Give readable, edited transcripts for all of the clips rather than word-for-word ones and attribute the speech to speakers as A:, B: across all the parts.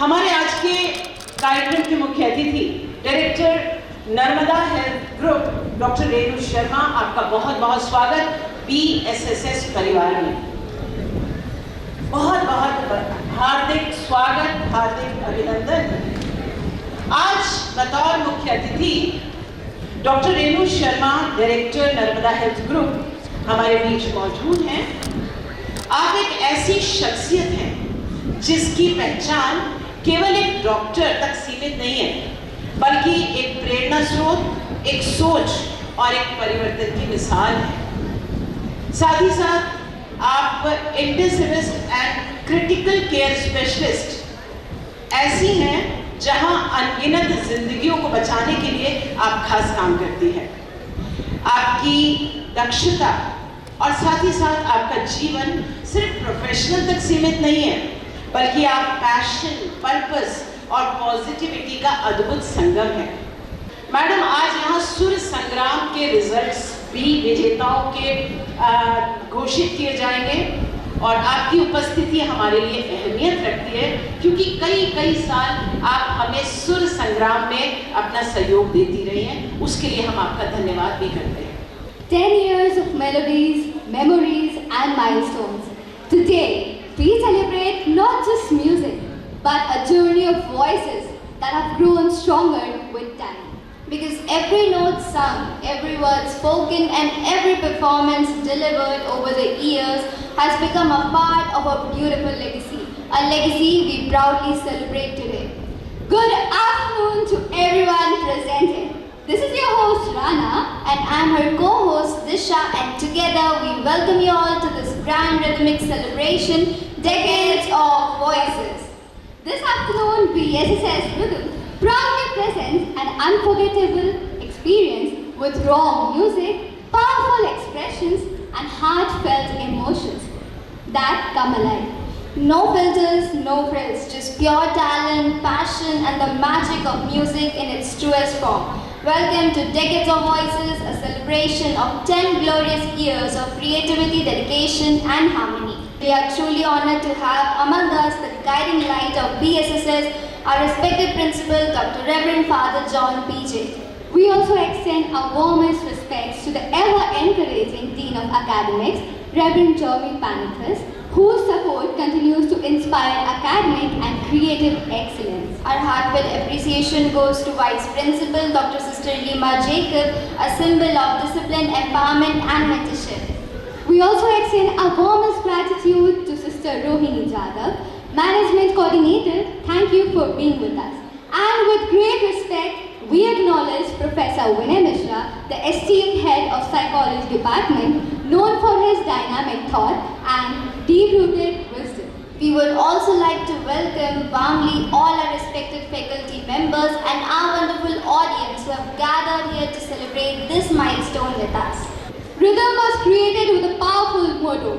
A: हमारे आज के कार्यक्रम के मुख्य अतिथि director Narmada health group doctor Renu Sharma, आपका बहुत बहुत स्वागत BSSS परिवार में। बहुत बहुत हार्दिक स्वागत, हार्दिक अभिनंदन। आज बतौर मुख्य अतिथि doctor Renu Sharma, director Narmada health group हमारे बीच मौजूद हैं। आप एक ऐसी शख्सियत हैं जिसकी पहचान केवल एक डॉक्टर तक सीमित नहीं है, बल्कि एक प्रेरणा स्रोत, एक सोच और एक परिवर्तन की मिसाल है। साथ ही साथ आप intensivist and critical care specialist ऐसी हैं जहां अनगिनत जिंदगियों को बचाने के लिए आप खास काम करती हैं। आपकी दक्षता और साथ ही साथ आपका जीवन सिर्फ प्रोफेशनल तक सीमित नहीं है, बल्कि आप पैशन, पर्पस और पॉजिटिविटी का अद्भुत संगम है। मैडम, आज यहाँ सुर संग्राम के रिजल्ट्स भी विजेताओं के घोषित किए जाएंगे और आपकी उपस्थिति हमारे लिए अहमियत रखती है, क्योंकि कई साल आप हमें सुर संग्राम में अपना सहयोग देती रही हैं। उसके लिए हम आपका धन्यवाद भी करते हैं।
B: 10 years of melodies, memories and milestones. Today, we celebrate not just music, but a journey of voices that have grown stronger with time. Because every note sung, every word spoken and every performance delivered over the years has become a part of a beautiful legacy. A legacy we proudly celebrate today. Good afternoon to everyone presented. This is your host Rana and I am her co-host Disha, and together we welcome you all to this grand rhythmic celebration, Decades of Voices. This afternoon BSSS Rhythm proudly presents an unforgettable experience with raw music, powerful expressions and heartfelt emotions that come alive. No filters, no frills, just pure talent, passion and the magic of music in its truest form. Welcome to Decades of Voices, a celebration of 10 glorious years of creativity, dedication and harmony. We are truly honored to have among us the guiding light of BSSS, our respected principal, Dr. Reverend Father John PJ. We also extend our warmest respects to the ever-encouraging Dean of Academics, Reverend Jeremy Panikas, whose support continues to inspire academic and creative excellence. Our heartfelt appreciation goes to Vice Principal Dr. Sister Lima Jacob, a symbol of discipline, empowerment and mentorship. We also extend our warmest gratitude to Sister Rohini Jadhav, Management Coordinator. Thank you for being with us. And with great respect, we acknowledge Professor Vinay Mishra, the esteemed head of Psychology Department, known for his dynamic thought and deep-rooted wisdom. We would also like to welcome warmly all our respected faculty members and our wonderful audience who have gathered here to celebrate this milestone with us. Rhythm was created with a powerful motto: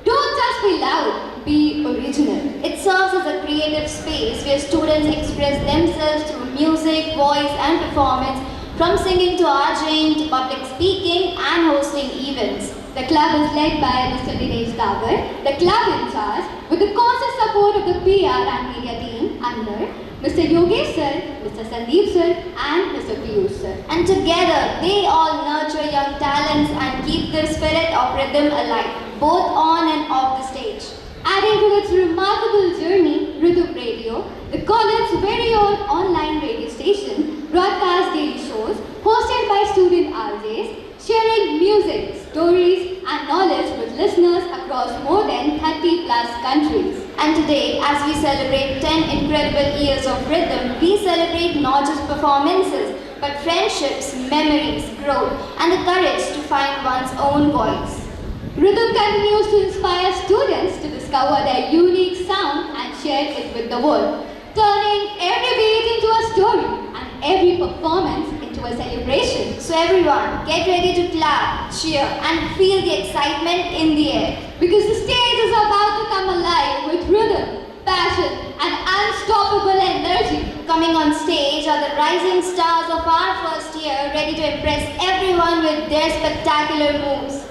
B: don't just be loud, be original. It serves as a creative space where students express themselves through music, voice and performance, from singing to arranging to public speaking and hosting events. The club is led by Mr. Dinesh Davar, the club in charge, with the constant support of the PR and media team under Mr. Yogesh sir, Mr. Sandeep sir and Mr. Piyush sir. And together they all nurture young talents and keep the spirit of rhythm alive, both on and off the stage. Adding to its remarkable journey, Rhythm Radio, the college's very own online radio station, broadcasts daily shows hosted by student RJs, sharing music, stories and knowledge with listeners across more than 30 plus countries. And today, as we celebrate 10 incredible years of rhythm, we celebrate not just performances, but friendships, memories, growth and the courage to find one's own voice. Rhythm continues to inspire students to discover their unique sound and share it with the world, turning every beat into a story and every performance into a celebration. So everyone, get ready to clap, cheer and feel the excitement in the air, because the stage is about to come alive with rhythm, passion and unstoppable energy. Coming on stage are the rising stars of our first year, ready to impress everyone with their spectacular moves.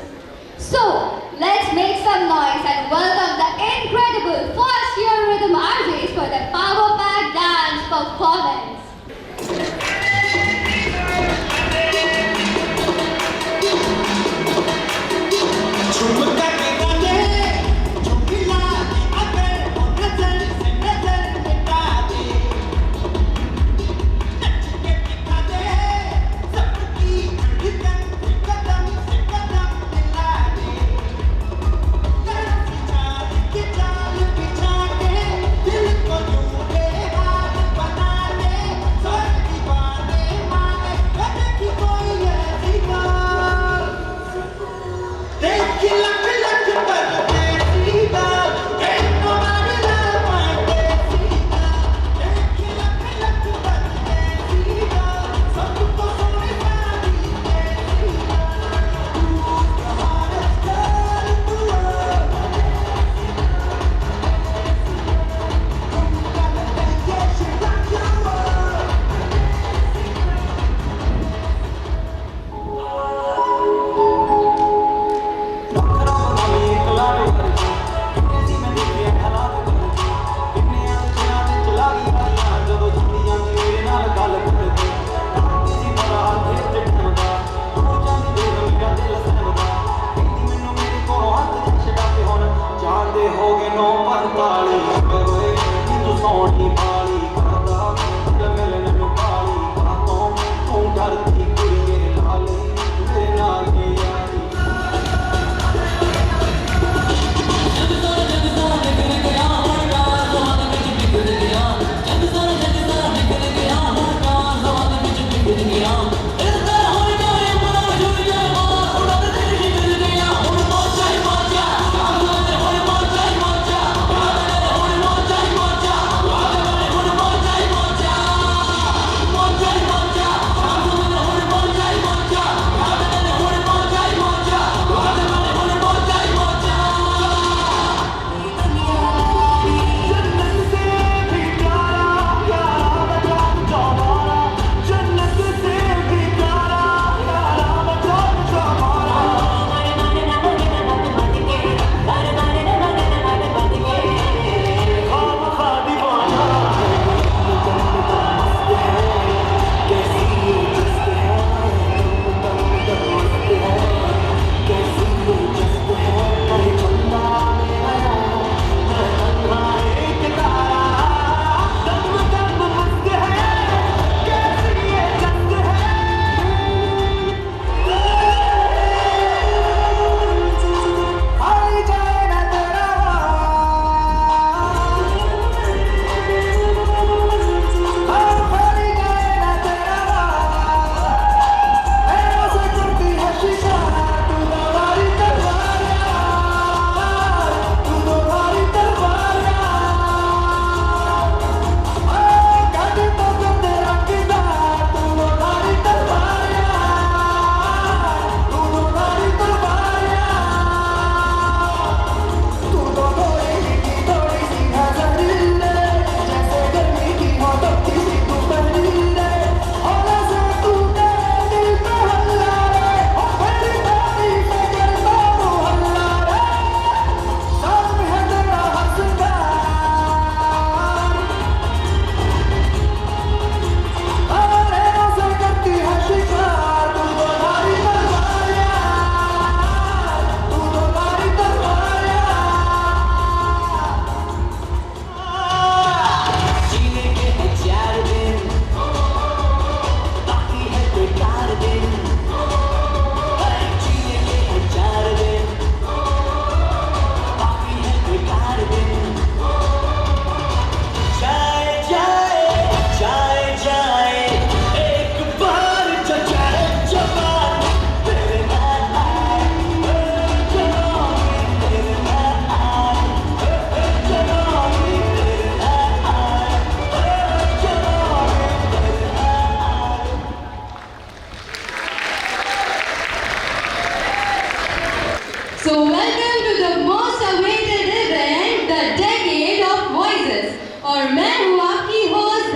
B: So, let's make some noise and welcome the incredible first year Rhythm RJs for their power pack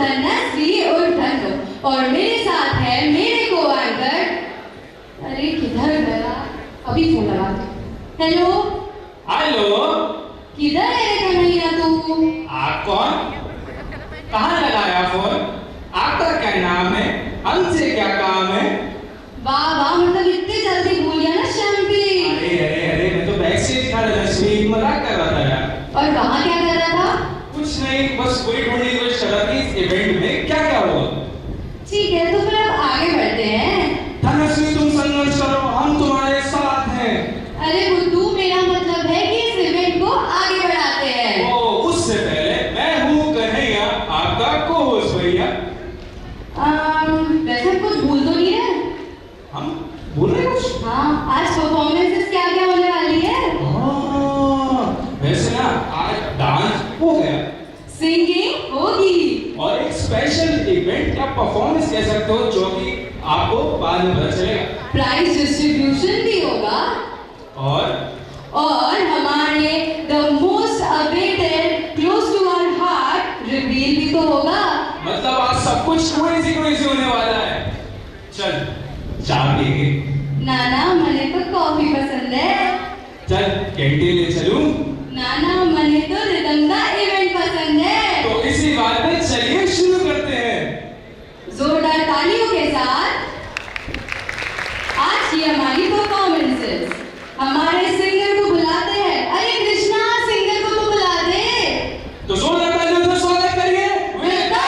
B: तन्नस्वी और धन्नो और मेरे साथ है मेरे को anchor. अरे किधर गया? अभी फोन लगा। हेलो
C: हेलो,
B: किधर है रे कन्हैया तू?
C: आप कौन? कहाँ लगाया फोन? आपका क्या नाम है? हमसे क्या काम है?
B: वाह वाह, मतलब इतने जल्दी भूल गया ना शम्पी।
C: अरे अरे अरे, मैं तो बैक स्टेज खड़ा था, स्टेज मजाक कर रहा था यार।
B: और वहाँ क्या कर रहा था?
C: कुछ नहीं, बस वही ढूंढने की कोशिश कर रहा था इस इवेंट में क्या क्या हुआ।
B: ठीक है, तो फिर अब आगे बढ़ते हैं।
C: धनश्री, तुम संघर्ष करो, हम तुम्हारे साथ हैं।
B: अरे बुद्धू, मेरा मतलब है कि इस इवेंट को आगे बढ़ाते हैं।
C: ओ, उससे पहले मैं हूँ कन्हैया, आपका को-होस्ट भैया।
B: वैसे कुछ भूल तो नहीं है?
C: हम बोल रहे हैं कुछ?
B: हाँ, आज परफॉर्मेंसेस क्या क्या होने वाली है?
C: वैसे ना आज डांस हो गया
B: सिंगिंग होगी
C: और एक स्पेशल इवेंट या परफॉर्मेंस कह सकते हो जो कि आपको बाद में पता चलेगा।
B: प्राइज डिस्ट्रीब्यूशन भी होगा
C: और
B: हमारे the most awaited close to our heart reveal भी तो होगा।
C: मतलब आज सब कुछ क्रेजी होने वाला है। चल चाय पिएंगे?
B: नाना, मने तो कॉफी पसंद है।
C: चल कैंटीन ले चलूं?
B: नाना, मने तो रिदम का इवेंट पसंद है।
C: तो इसी बात में चलिए शुरू करते हैं।
B: जोरदार तालियों के साथ आज की हमारी परफॉर्मेंसेस। हमारे सिंगर को बुलाते हैं। अरे कृष्णा, सिंगर को तो बुला दे।
C: तो जोरदार तालियों से स्वागत करिए वेदांता।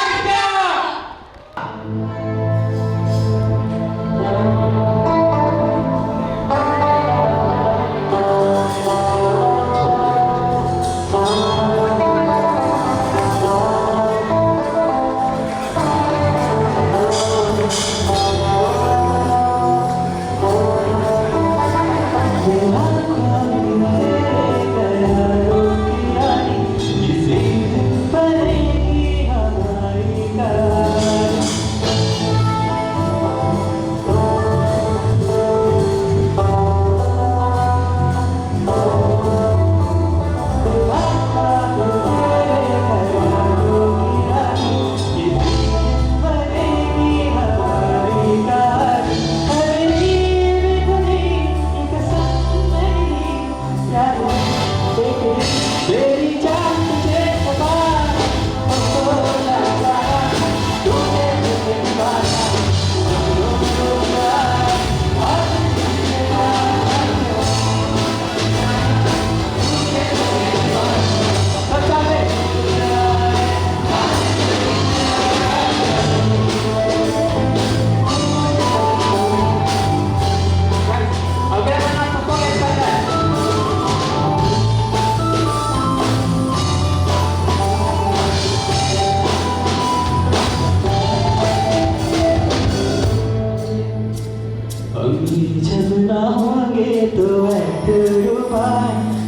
D: जब ना होंगे तो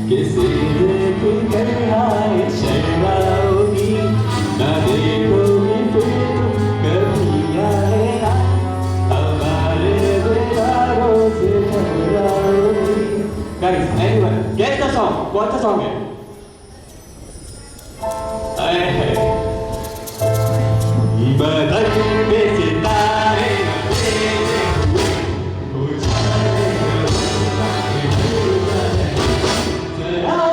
D: किसी देख कर आए शर्माओगी, ना देखोगी फिर तुम कभी आए ना हमारे दीवारों से घबराओगी। Guys, anyone, guess the song. कौन सा सॉन्ग है? बदल में सितारे जरा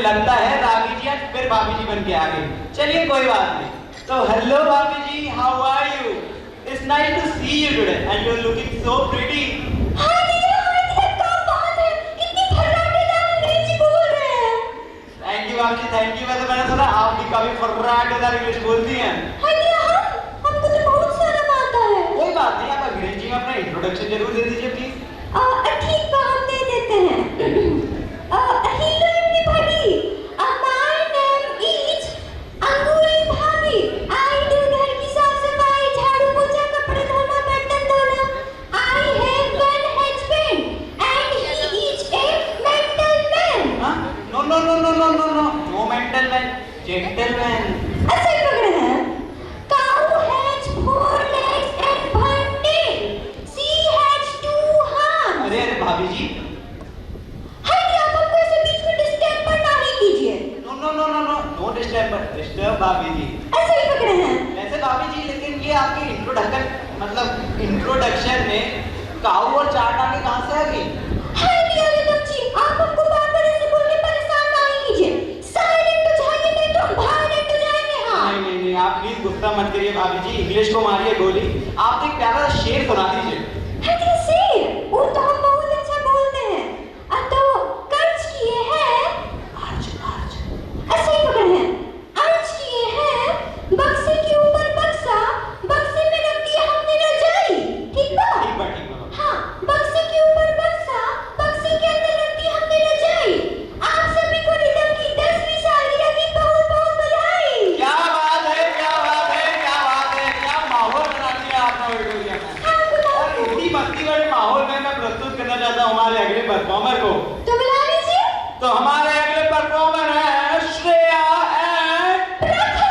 D: लगता है रागी जी आज फिर भाभी जी बन के आ गई। चलिए कोई बात नहीं। तो hello bhabhi ji, how are you? It's nice to see you today and you are looking so pretty.
B: Hi didi, क्या बात है, कितनी फर्राटेदार अंग्रेजी बोल रहे हैं।
D: थैंक यू भाभी जी, थैंक यू। वैसे मैंने सुना आप भी काफी फर्राटेदार इंग्लिश बोलती हैं।
B: हाय दीदी, हमको तो बहुत सारा आता है।
D: कोई बात नहीं, आप अंग्रेजी में अपना इंट्रोडक्शन जरूर दे दीजिए प्लीज।
B: ठीक है, हम दे देते हैं। Hello everybody, my name is Angoori bhabhi. I do घर की साफ सफाई, झाड़ू पोछा, कपड़े धोना, बर्तन धोना। I have one husband and he is a mental man.
D: हाँ? No no no no no no no no mental man, gentleman.
B: ऐसे ही पकड़े हैं। Cow has 4 legs and 1 tail. She has 2 horns.
D: अरे अरे भाभी जी,
B: हाय जी, आप हमको ऐसे बीच में डिस्टर्ब नहीं कीजिए।
D: No no no no no no disturb भाभी जी।
B: ऐसे ही पकड़े हैं।
D: वैसे भाभी जी, लेकिन ये आपकी इंट्रोडक्शन में काऊ और चार टांगे कहाँ से आ गई?
B: हाय प्यारे बच्ची, आप हमको बार-बार ऐसे बोल के परेशान नहीं कीजिए। साइलेंट हो जाइए, नहीं तो हम वायलेंट हो जाएंगे। हाँ,
D: नहीं नहीं नहीं, आप प्लीज गुस्सा मत करिए भाभी जी, इंग्लिश को मारिए गोली। आप एक प्यारा सा शेर सुना दीजिए।
B: हाय जी, शेर वो तो हम बहुत अच्छा बोलते हैं। तो कर्ज किए हैं,
D: आज आज
B: ऐसे ही पकड़े हैं। अर्ज किए हैं, बक्से के ऊपर बक्सा, बक्से में रख दिया हमने रजाई। ठीक बा?
D: ठीक बा ठीक बा।
B: हाँ, बक्से के ऊपर बक्सा, बक्से के अंदर रख दी हमने रजाई। आप सभी को रिदम की 10वीं सालगिरह की बहुत बहुत बधाई।
D: क्या बात है, क्या बात है, क्या बात है, क्या माहौल बना दिया आपने ऑडिटोरियम में। और इतनी मस्ती वाले माहौल में मैं प्रस्तुत करना चाहता हूँ हमारे अगले परफॉर्मर को।
B: तो बुला लीजिए।
D: तो हमारे अगले परफॉर्मर है श्रेया एंड
B: प्रखर।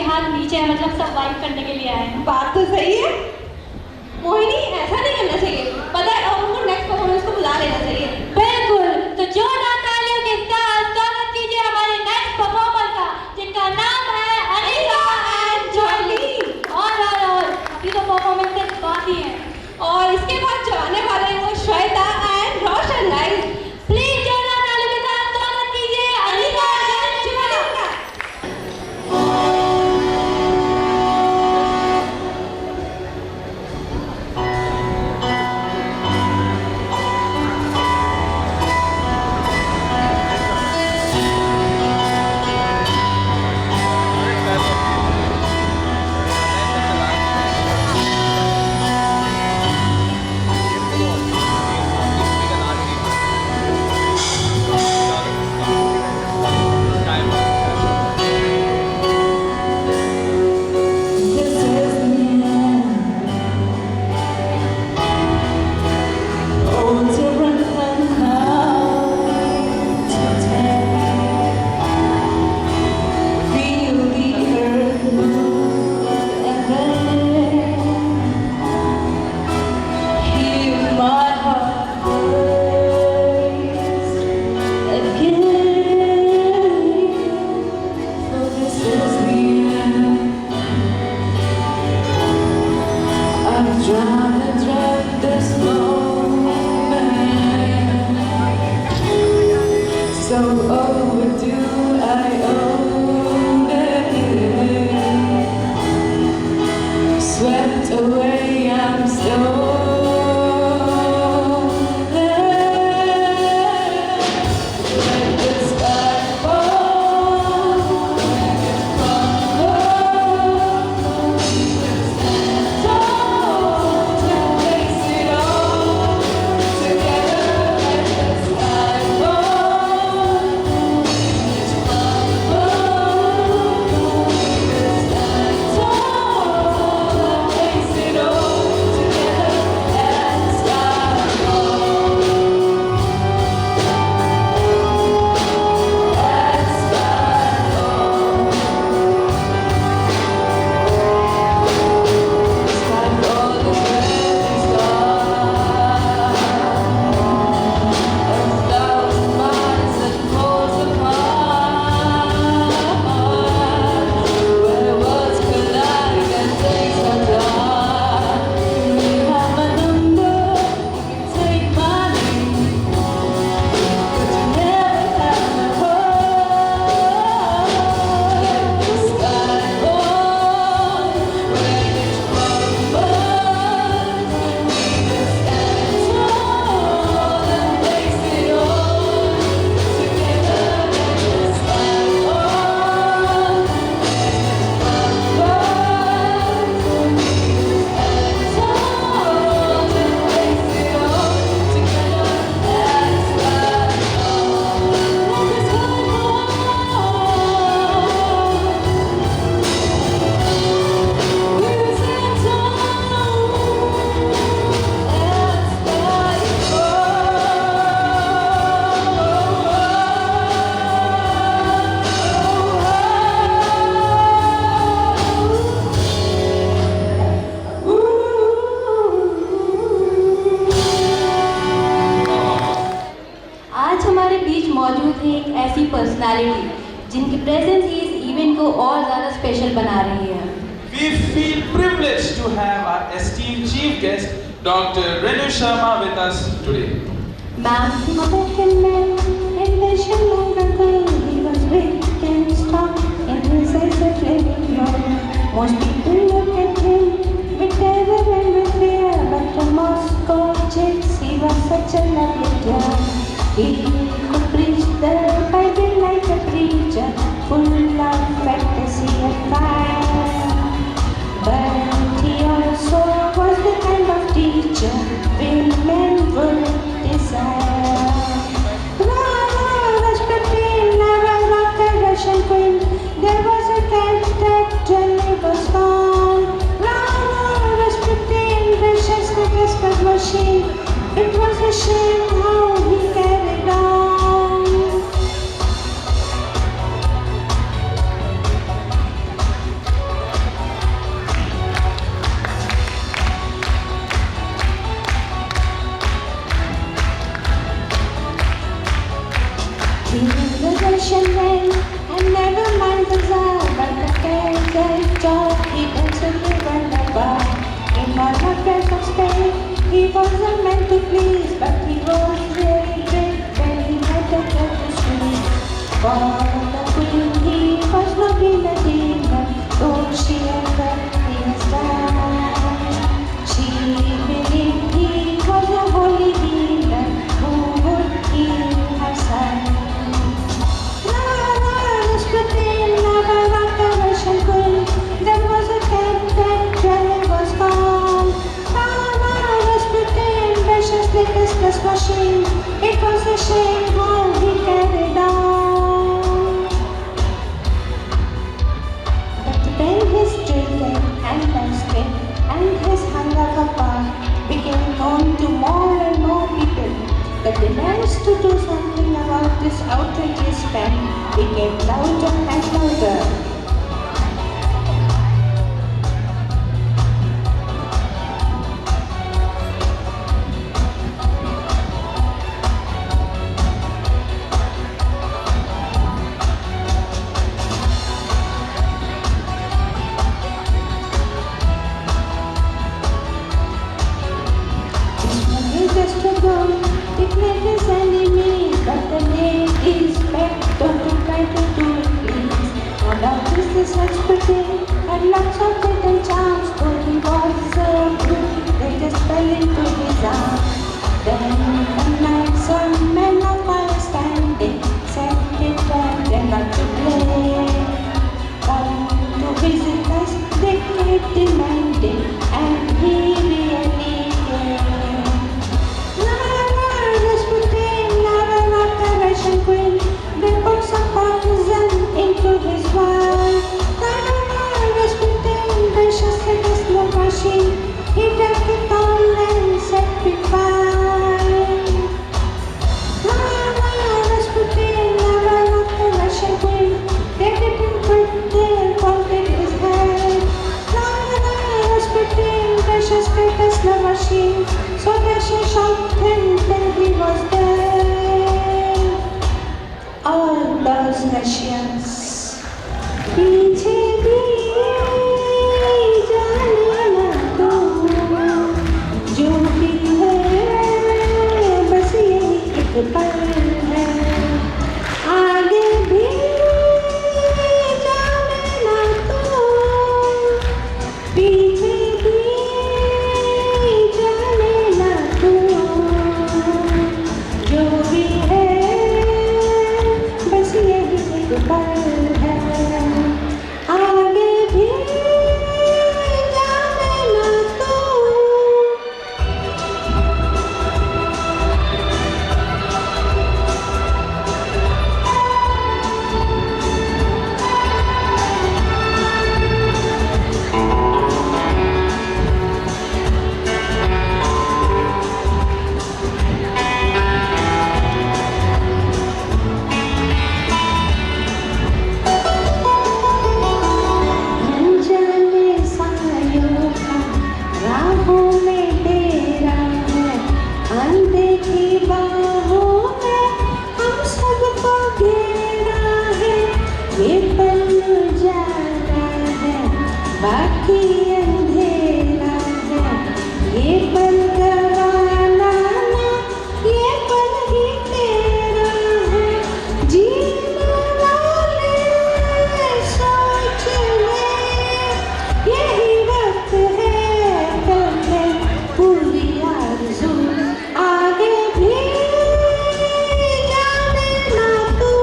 E: हाथ नीचे है, मतलब सब वाइप करने के लिए आए हैं।
F: बात तो सही है मोहिनी, ऐसा नहीं करना चाहिए। पता है अब हमको नेक्स्ट परफॉर्मेंस को बुला लेना चाहिए।
E: बिल्कुल, तो जोरदार तालियों के साथ स्वागत कीजिए हमारे नेक्स्ट परफॉर्मर का, जिनका नाम है अनीता एंड जॉली। और अभी तो परफॉर्मेंस बाकी है,
F: और इसके बाद जो आने वाले हैं वो Shweta and Roshan. Guys
E: please जोरदार तालियों के साथ स्वागत कीजिए अनीता एंड जॉली का।
G: So overdue, I own it. Swept away, I'm stolen. Let the sky fall, let it crumble. Don't face it all together. Let the sky fall.
E: ऐसी personality जिनकी presence ही इस इवेंट को और ज़्यादा स्पेशल बना रही है।
H: We feel privileged to have our esteemed chief guest, Dr. Renu Sharma, with us today.
E: Ma'am, most people look at him with terror and with fear, but to Moscow chicks, he was such a lovely guy. He could preach the Bible like a preacher, full of fantasy and fire. But he also was the kind of teacher women would desire. Rasputin, I was not a Russian queen. There was a cat that Johnny was found. Rasputin, precious biggest machine. It was a shame how he carried on. He wasn't meant to please, but he was very great when he met a tapestry. For the queen, he was not in a demon, though she ever his life. She believed he was a holy healer who would heal her son. There was a cat that Jelly was gone. Rama Rasputin, precious little machine. It was a shame how he carried on. But then his children and landscape and his hunger for power became known to more and more people. The demands to do something about this outrageous man became louder and louder. Just a girl, it made his enemy, but the ladies begged, don't you try to do it, please. Now that is this Rasputin, had lots of wit and charms, though he was so good, they just fell into his arms. Then one night some men of fire standing said it was them not to play. Come to visit us, they kept demanding, and he really came. Queen, they put some poison into his wine. Rasputin, precious little machine, he drank it all and set it fine. Rasputin, never loved the Russian queen. They didn't put their fault in his head. Rasputin, precious little machine, so they shot him till he was dead. All those Russians पीछे भी जाने ना दो, जो भी है बस यही एक पल है, आगे भी जाने ना दो, पीछे भी जाने ना दो, जो भी है बस यही एक पल है, आगे भी जाने ना दो। जाने सायों का राहों में डेरा है, अनदेखी बाहों में हम सबको घेरा है, ये पल जाना है बाकी अंधेरा है, ये पल गवाना ना, ये पल ही तेरा है, जीने वाले सोच ले, यही वक्त है कर ले पूरी आरज़ू, आगे भी जाने ना तू,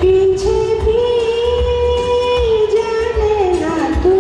E: पीछे भी जाने ना तू।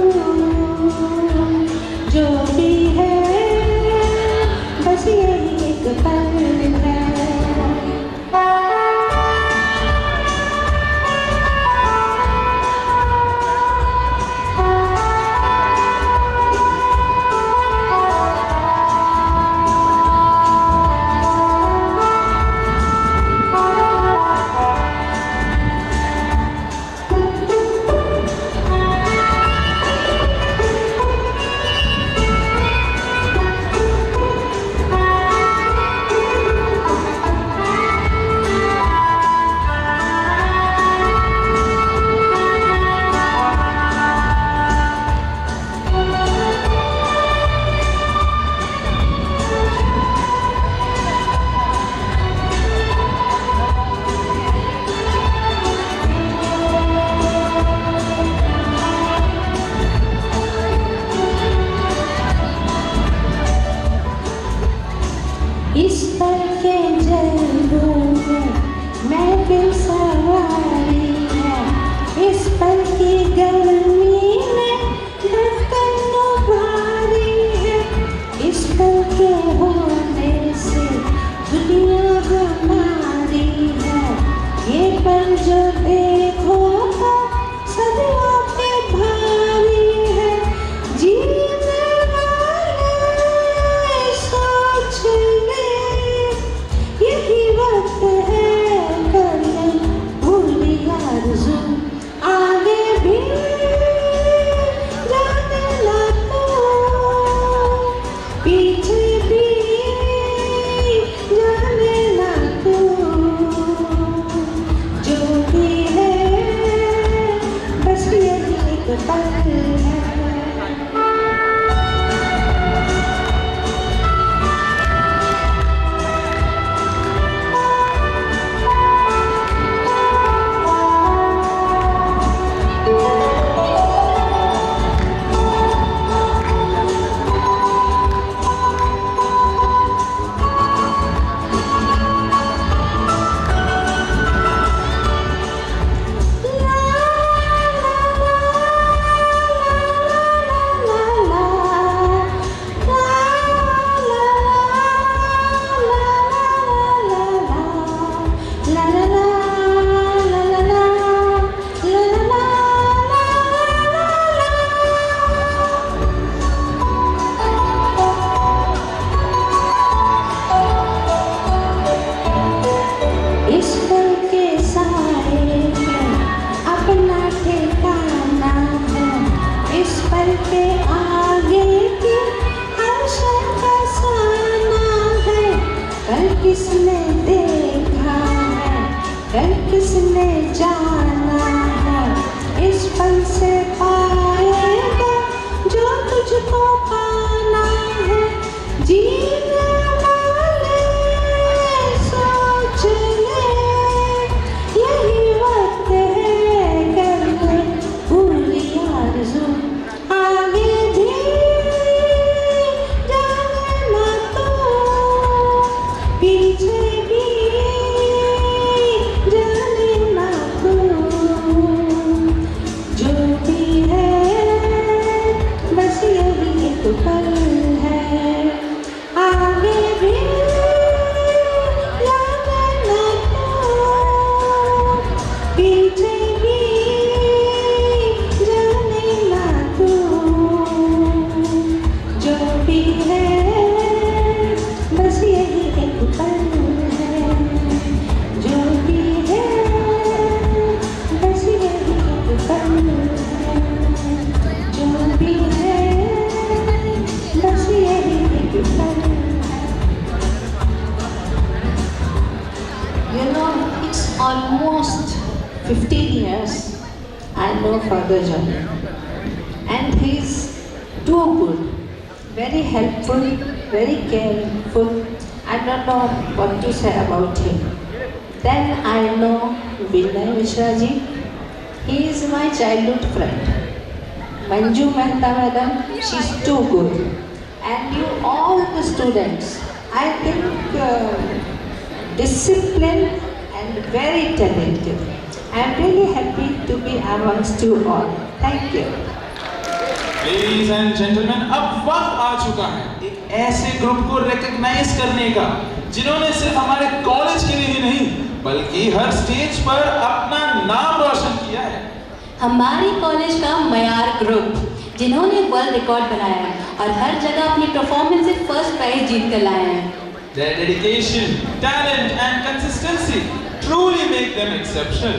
E: पल है। किसने देखा है, कल किसने जाना है, इस पल से पाएगा जो तुझको पाना है। जीने वाले सोच ले, यही वक्त है कर ले पूरी आरज़ू। आगे भी जाना तो, पीछे भी जाने ना तू, जो भी है बस यही एक पल है। आगे भी जाने ना तू, पीछे भी जाने ना तू, जो भी है बस यही एक पल है। जो भी है बस यही एक पल है। जो भी है बस यही एक पल है। You know, it's almost 15 years I know Father John, and he's too good, very helpful, very careful. I don't know what to say about him. Then I know Vinay Mishra ji. He is my childhood friend. Manju Mehta madam, she's too good. And you all the students, I think disciplined and very talented. I am really happy to be amongst you all. Thank you.
H: Ladies and gentlemen, अब वक्त आ चुका है एक ऐसे group को recognise करने का जिन्होंने सिर्फ हमारे कॉलेज के लिए ही नहीं बल्कि हर स्टेज पर अपना नाम रोशन किया है।
I: हमारी कॉलेज का मयार ग्रुप जिन्होंने वर्ल्ड रिकॉर्ड बनाया है और हर जगह अपनी परफॉर्मेंस से फर्स्ट प्राइज जीत कर लाए हैं।
H: Their dedication, talent and consistency truly make them exceptional.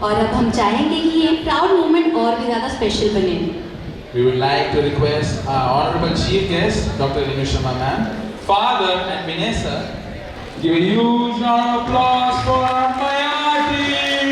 I: और अब हम चाहेंगे कि ये प्राउड मोमेंट और भी ज़्यादा स्पेशल बने।
H: We would like to request our honorable chief guest, Dr. Renu Sharma ma'am, father and Vinay. Give a huge round of applause for our Maya team.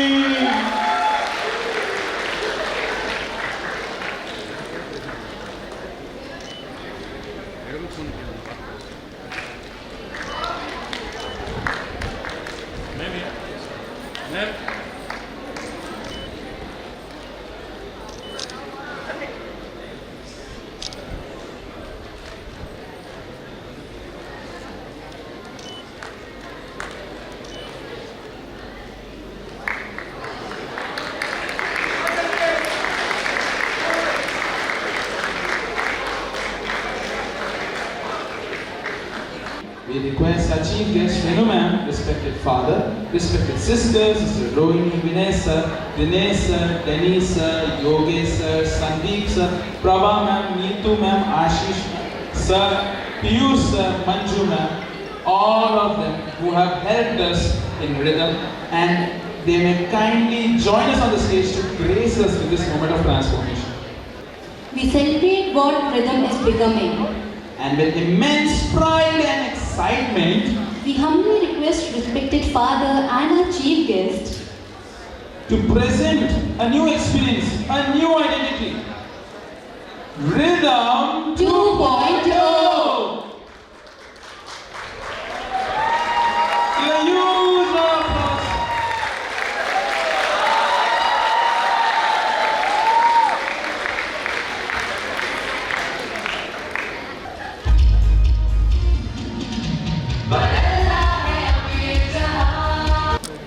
H: We request our chief guest, Renu ma'am, respected father, respected sisters, Sister Rohini, Vinay sir, Dinesh sir, Dennis sir, Yogesh sir, Sandeep sir, Prabha ma'am, Neetu ma'am, Ashish sir, Piyush sir, Manju ma'am, all of them who have helped us in rhythm, and they may kindly join us on the stage to grace us with this moment of transformation.
I: We celebrate what rhythm is becoming.
H: And with immense pride and excitement,
I: We humbly request respected father and our chief guest
H: to present a new experience, a new identity, Rhythm
I: 2.0.
H: Give a huge round of applause.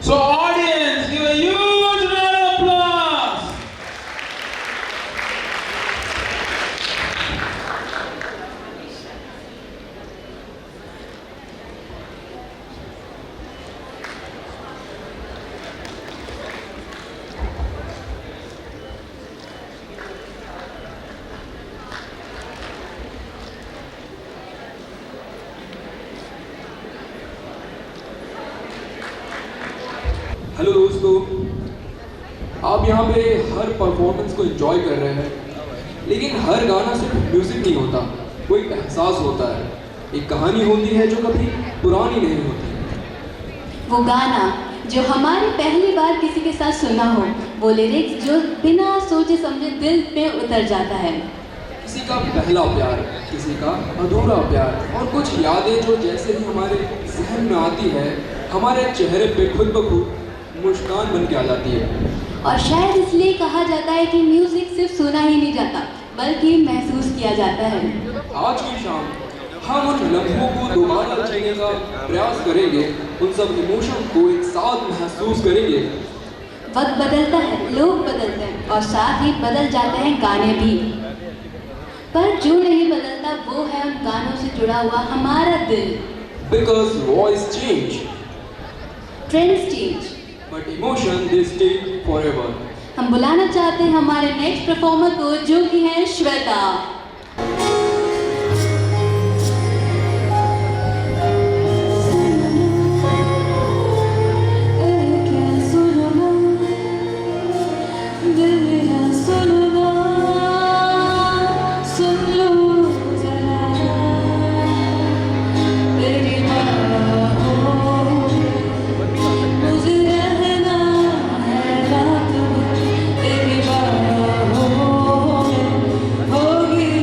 H: So audience, give a huge round of applause.
J: Hello दोस्तों, आप यहाँ पे हर performance को enjoy कर रहे हैं, लेकिन हर गाना सिर्फ म्यूजिक नहीं होता, वो एक एहसास होता है, एक कहानी होती है जो कभी पुरानी नहीं होती।
I: वो गाना जो हमारी पहली बार किसी के साथ सुना हो, वो लिरिक्स जो बिना सोचे समझे दिल पे उतर जाता है।
J: किसी का पहला प्यार, किसी का अधूरा प्यार, और कुछ यादें जो जैसे ही हमारे जहन में आती है, हमारे चेहरे पे खुद ब खुद मुस्कान बन के आ जाती है।
I: और शायद इसलिए कहा जाता है कि म्यूजिक सिर्फ सुना ही नहीं जाता, बल्कि महसूस किया जाता है।
J: आज की शाम हम उन लम्हों को दोबारा जीने का प्रयास करेंगे, उन सब इमोशन को एक साथ महसूस करेंगे।
I: वक्त बदलता है, लोग बदलते हैं और साथ ही बदल जाते हैं गाने भी, पर जो नहीं बदलता वो है उन गानों से जुड़ा हुआ हमारा दिल।
J: Because voice change,
I: trends change,
J: but emotion they stay forever.
I: हम बुलाना चाहते हैं हमारे नेक्स्ट परफॉर्मर को, जो कि है श्वेता।
G: होगी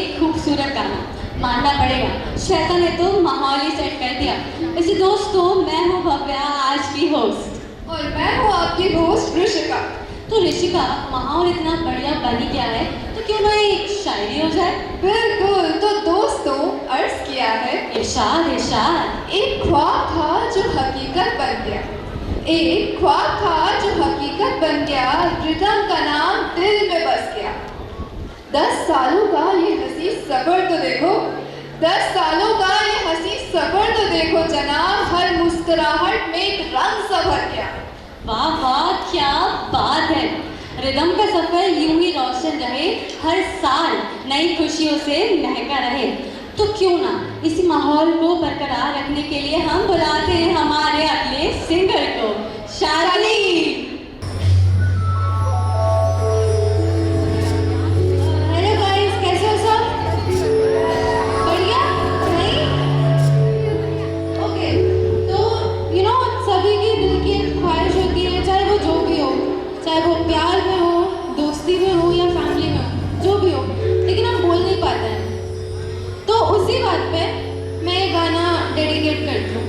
I: एक खूबसूरत गाना, मानना पड़ेगा श्वेता ने तो माहौल ही सेट कर दिया। वैसे दोस्तों, मैं हूँ भव्या, आज की होस्ट,
B: और मैं हूँ आपकी होस्ट ऋषिका।
I: तो ऋषिका, माहौल इतना बढ़िया बन ही गया है, तो क्यों ना एक शायरी हो जाए?
B: बिल्कुल, तो दोस्तों अर्ज किया है,
I: इरशाद इरशाद।
B: एक ख्वाब था जो हकीकत बन गया, एक ख्वाब था जो हकीकत बन गया, रिदम का नाम दिल में बस गया। 10 सालों का ये हंसी सफर तो देखो, 10 सालों का ये हंसी सफर तो देखो जनाब, हर मुस्कुराहट में एक रंग सा भर गया।
I: वाह वाह, क्या बात है। रिदम का सफर यूं ही रोशन रहे, हर साल नई खुशियों से महका रहे। तो क्यों ना इसी माहौल को बरकरार रखने के लिए हम बुलाते हैं हमारे अगले सिंगर को, शालिनी। हेलो गाइस, कैसे हो सब? बढ़िया? नहीं? ओके, तो सभी की दिल की एक ख्वाहिश होती है, चाहे वो जो भी हो, चाहे वो प्यार में हो, दोस्ती में हो या फैमिली में हो, जो भी हो, लेकिन हम बोल नहीं पाते हैं। तो उसी बात पे मैं ये गाना डेडिकेट करती हूँ।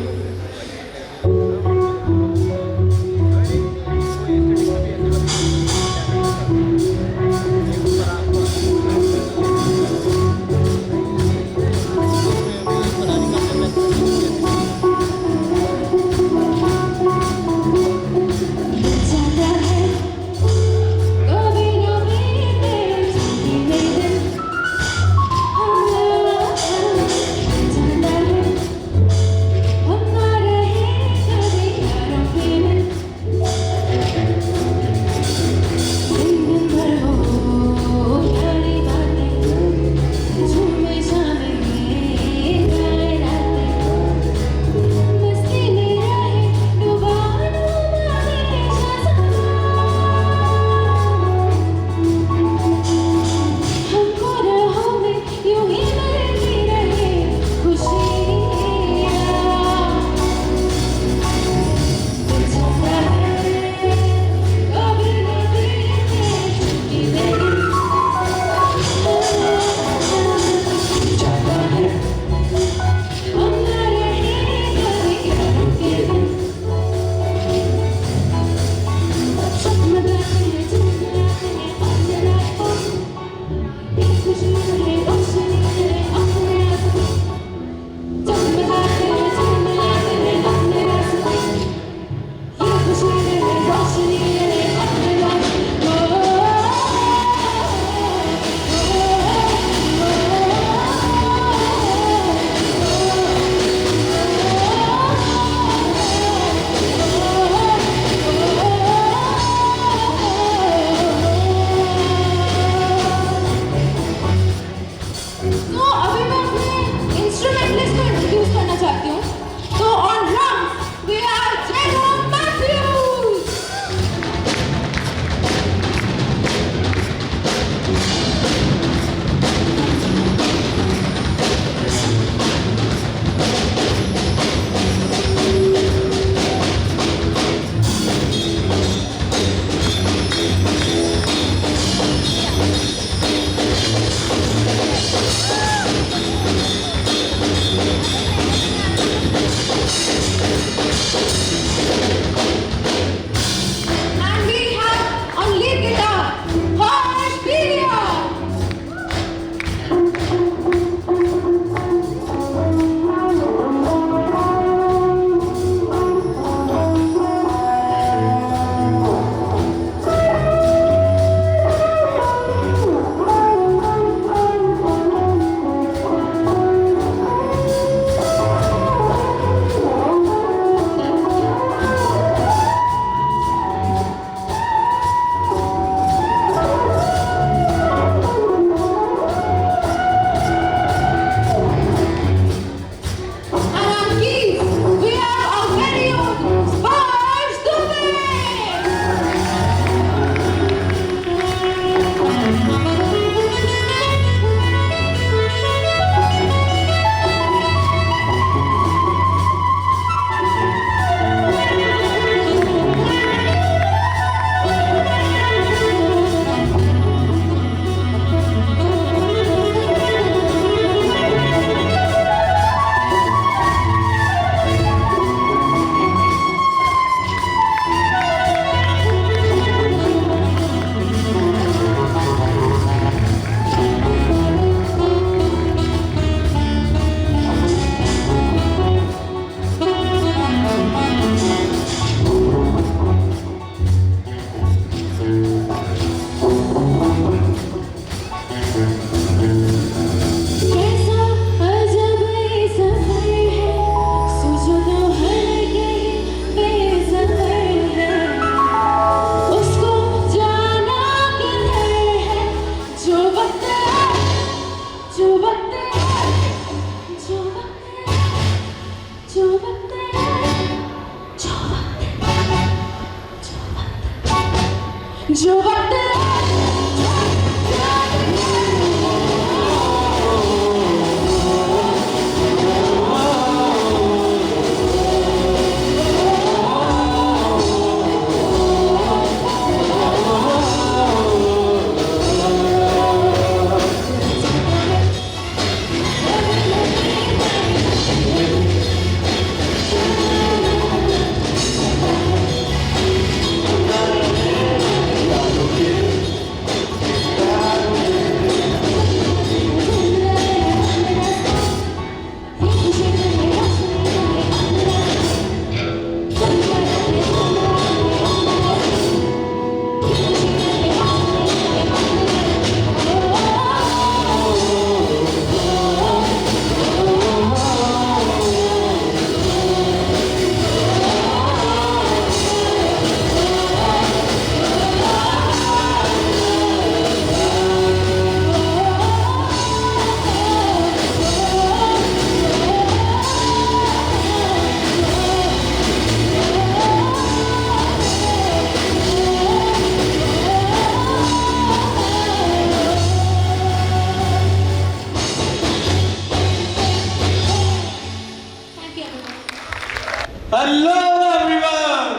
D: Hello everyone!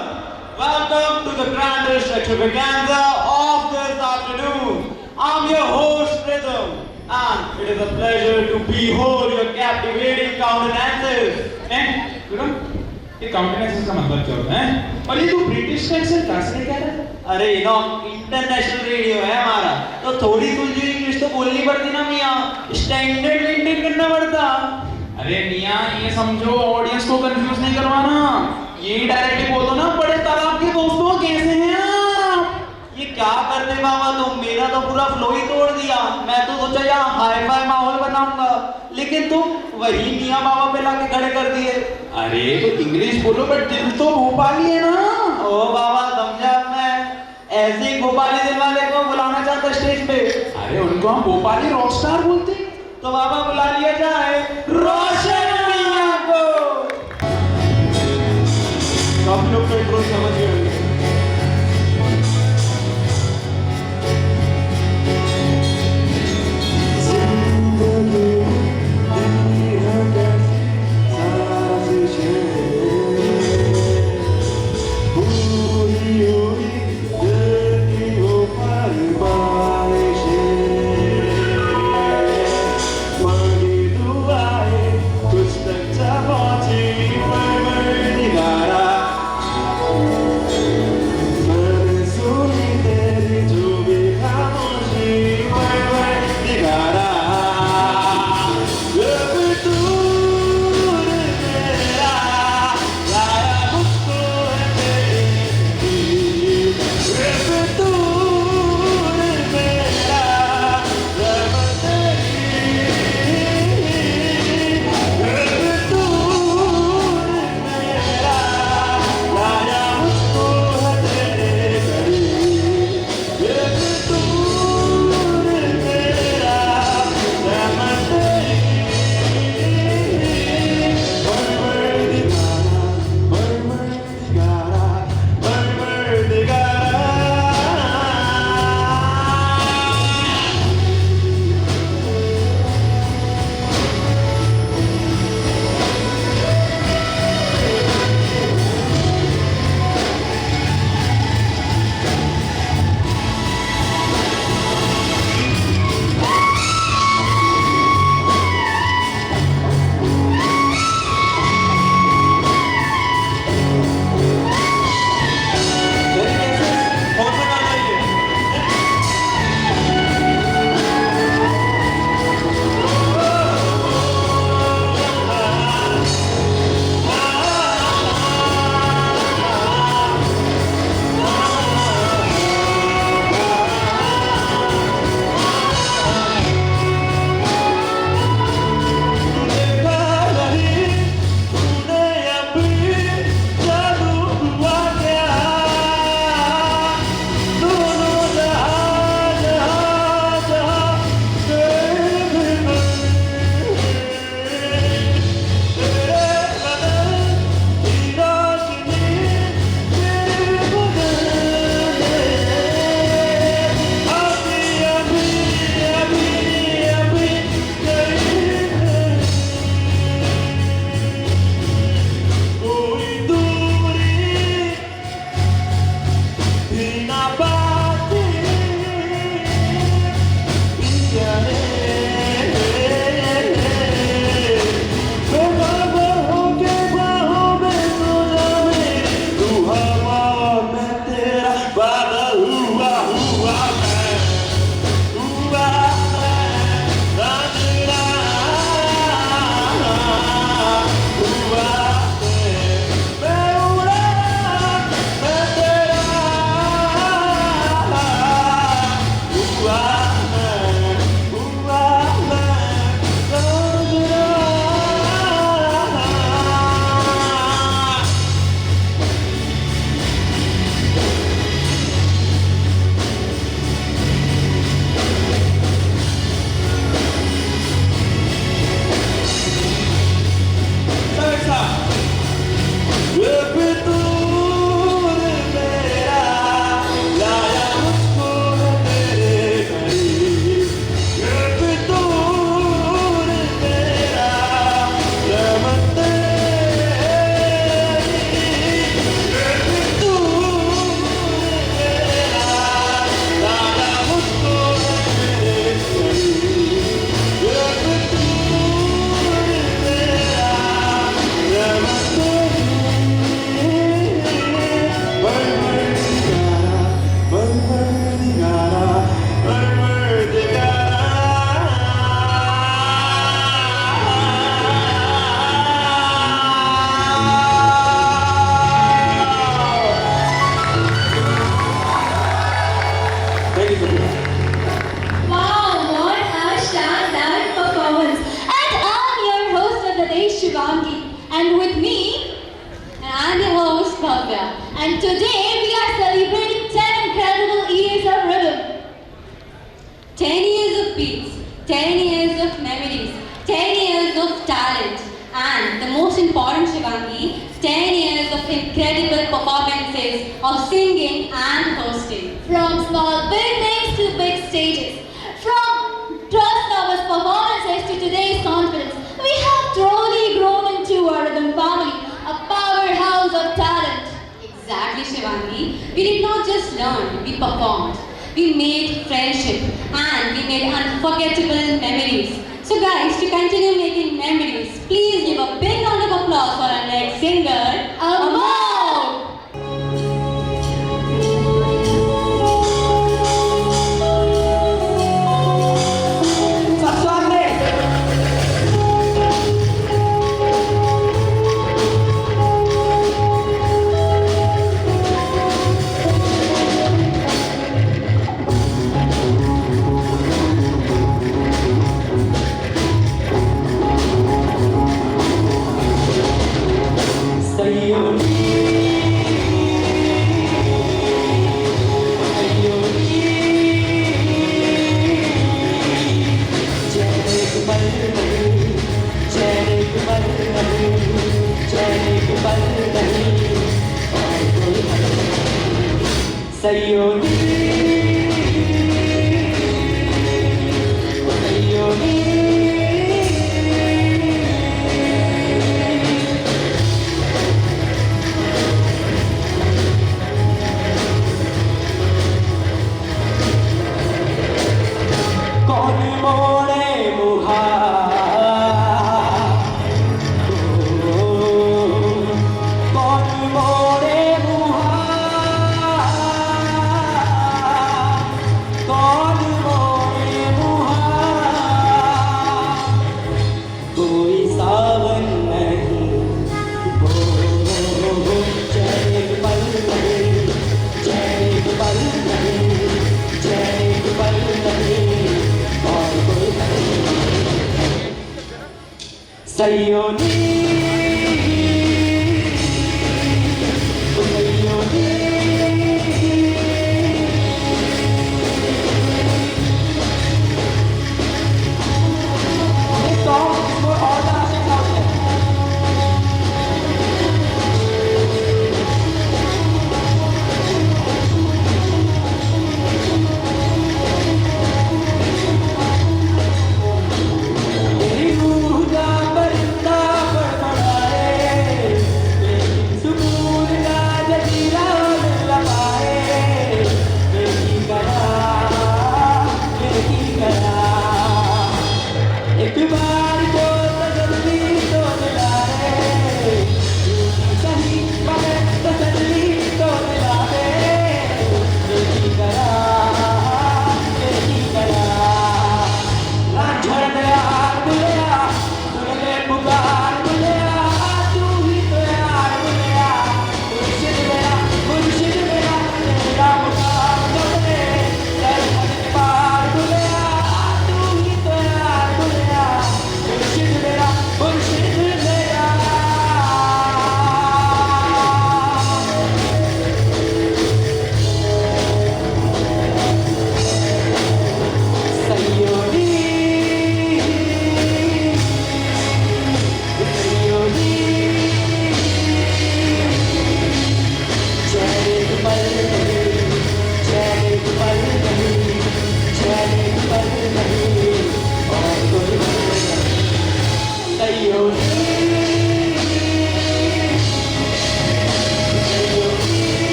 D: Welcome to the grandest extravaganza of this afternoon. I'm your host Rhythm, and it is a pleasure to behold your captivating countenances.
H: Vikram, ये काउंटेनेंस का मतलब क्या होता है? और ये तू ब्रिटिश का एक्सेंट कैसे क्या रहा है?
D: अरे इंटरनेशनल रेडियो है हमारा, तो थोड़ी तुझे इंग्लिश तो बोलनी पड़ती ना मियाँ, स्टैंडर्ड मेंटेन करना पड़ता।
H: अरे मियाँ ये समझो, ऑडियंस को कंफ्यूज नहीं करवाना। ये डायरेक्टली बोल दो ना, बड़े तालाब के दोस्तों कैसे हैं आप?
D: ये क्या करते बाबा तुम, मेरा तो पूरा फ्लो ही तोड़ दिया। मैं तो सोचा यहाँ हाई फाई माहौल बनाऊंगा, लेकिन तुम वही मियाँ बाबा पे लाके खड़े कर दिए।
H: अरे तो इंग्लिश बोलो, बट दिल तो भोपाली है ना।
D: ओ बाबा समझा, मैं ऐसे ही भोपाली दिल वाले को बुलाना चाहता स्टेज पे।
H: अरे उनको हम भोपाली रॉक स्टार बोलते हैं।
D: तो बाबा बुला लिया जाए रोशन मियाँ को। काफी लोग पेट्रोल समझ गए होंगे।
B: And today we are celebrating 10 incredible years of rhythm.
I: 10 years of beats, 10 years of memories, 10 years of talent, and the most important, Shivangi, 10 years of incredible performances of singing and hosting.
B: From small big things to big stages, from trust nervous performances to today's confidence, we have truly grown into a rhythm family, a powerhouse of talent.
I: Exactly, Shivangi. We did not just learn, we performed. We made friendship and we made unforgettable memories. So guys, to continue making memories, please give a big round of applause for our next singer, Amol!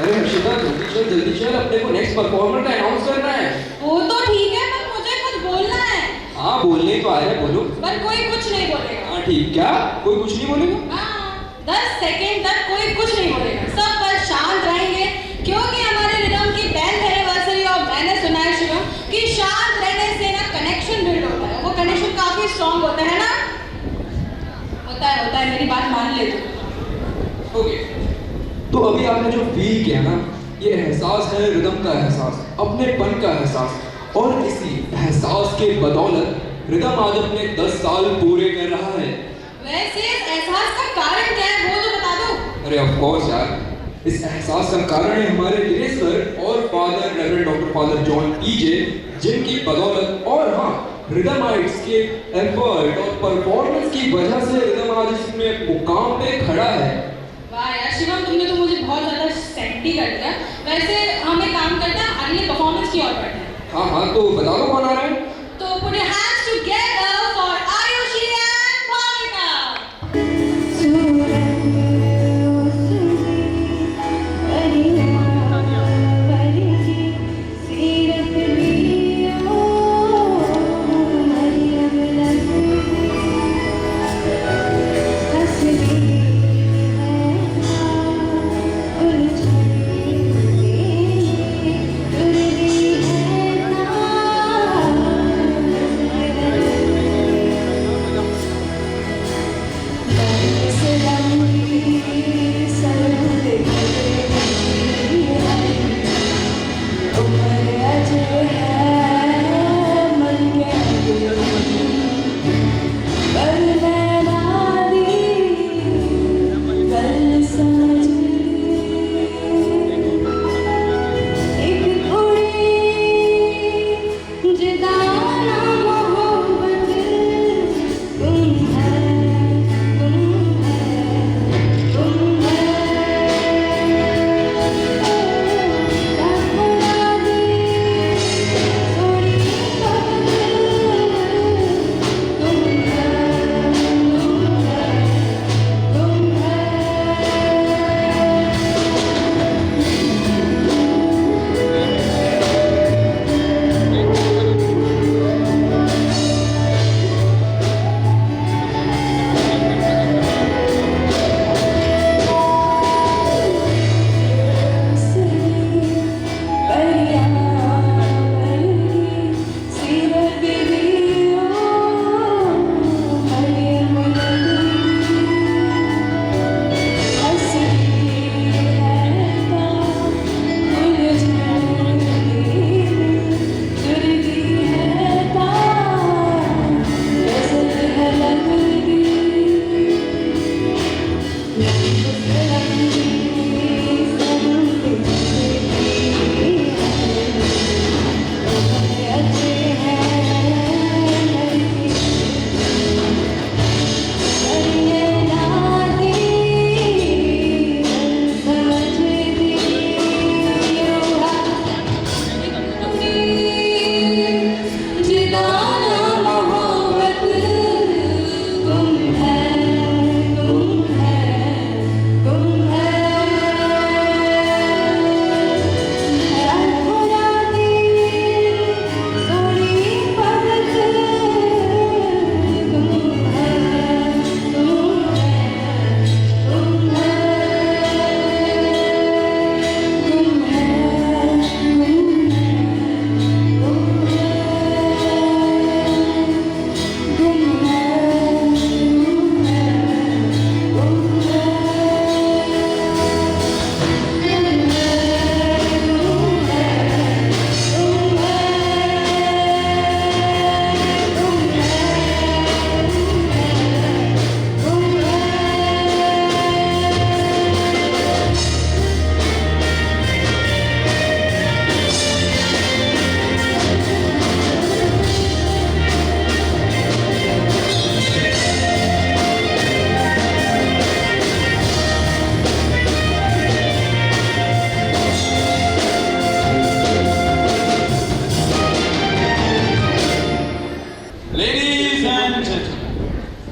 J: अरे हर्षिता जल्दी चल अपने को next performer का announce करना है।
F: वो तो ठीक है पर मुझे कुछ बोलना है।
J: हाँ बोलने तो आया है, बोलो।
F: पर कोई कुछ नहीं बोलेगा।
J: हाँ ठीक, क्या कोई कुछ नहीं बोलेगा?
F: हाँ 10 सेकंड तक कोई कुछ नहीं बोलेगा, सब बस शांत रहेंगे क्योंकि हमारे रिदम की 10th एनिवर्सरी और मैंने सुना है शिवम कि
I: मान ले तू।
J: ओके, तो अभी आपने जो फील किया ना, ये एहसास है रिदम का एहसास, अपनेपन का एहसास, और इसी एहसास के बदौलत रिदम आज अपने 10 साल पूरे कर रहा है।
I: वैसे इस एहसास का कारण क्या है वो तो बता दो।
J: अरे ऑफ कोर्स यार, इस एहसास का कारण है हमारे दिनेश सर और father reverend doctor father John P J, जिनकी बदौलत और हाँ रिदमाइट्स के एफर्ट और परफॉर्मेंस की वजह से रिदम आज इसमें मुकाम पे खड़ा है।
I: वाह यार शिवम, तुमने तो मुझे बहुत ज्यादा सेंटी कर दिया। वैसे हम एक काम करते हैं, अगले परफॉर्मेंस की ओर बढ़ते हैं।
J: हाँ, तो बता दो कौन आ रहा है।
I: तो put your hands together for Ayushi and Bhavika.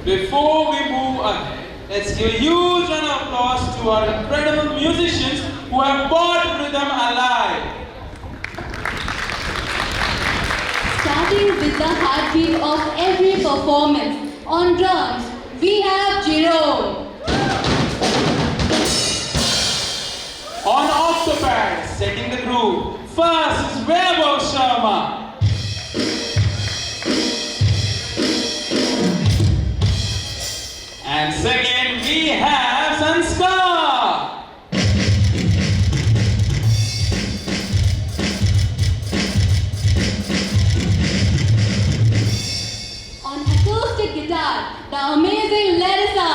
H: Before we move ahead, let's give a huge round of applause to our incredible musicians who have brought rhythm alive.
I: Starting with the heartbeat of every performance, on drums, we have Jerome.
H: On octopad, setting the groove, first is Vaibhav Sharma. And second, we have Sanskar.
I: On acoustic guitar, the amazing Larissa.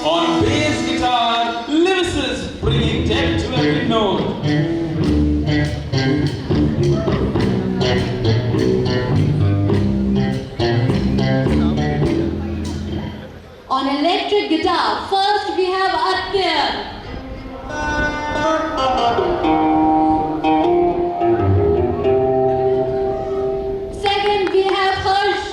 H: On bass guitar, lyricist bringing depth to every note.
I: On electric guitar, first we have Atya. Second we have Harsh.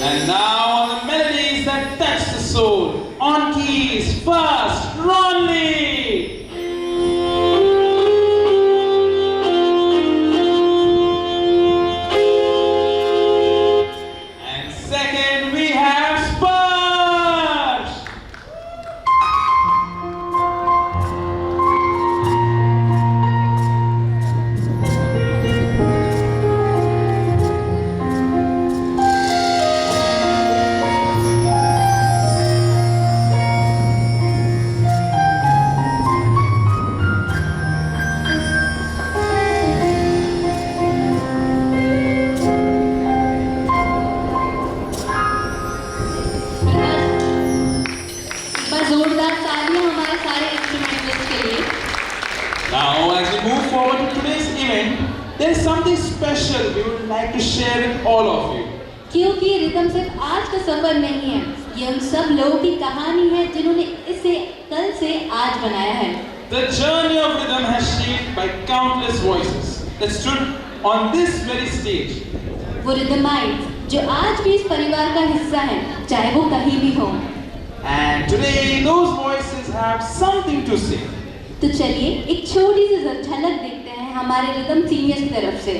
H: And now on the melodies that touch the soul. On keys, first, Ronley. And second, we have Sparsh.
I: बस जोरदार तालियां हमारे सारे instrumentalist के लिए.
H: Now, as we move forward to today's event, there is something special we would like to share with all of you.
I: क्योंकि rhythm सिर्फ आज का सफर नहीं है, ये उन सब लोगों की कहानी है जिन्होंने इसे कल से आज बनाया है.
H: The journey of rhythm has shaped by countless voices that stood on this very stage.
I: वो रिदमाइट्स जो आज भी इस परिवार का हिस्सा हैं, चाहे वो कहीं भी हों.
H: And today, those voices have something to say.
I: तो चलिए एक छोटी सी झलक देखते हैं हमारे रिदम सीनियर्स की तरफ से.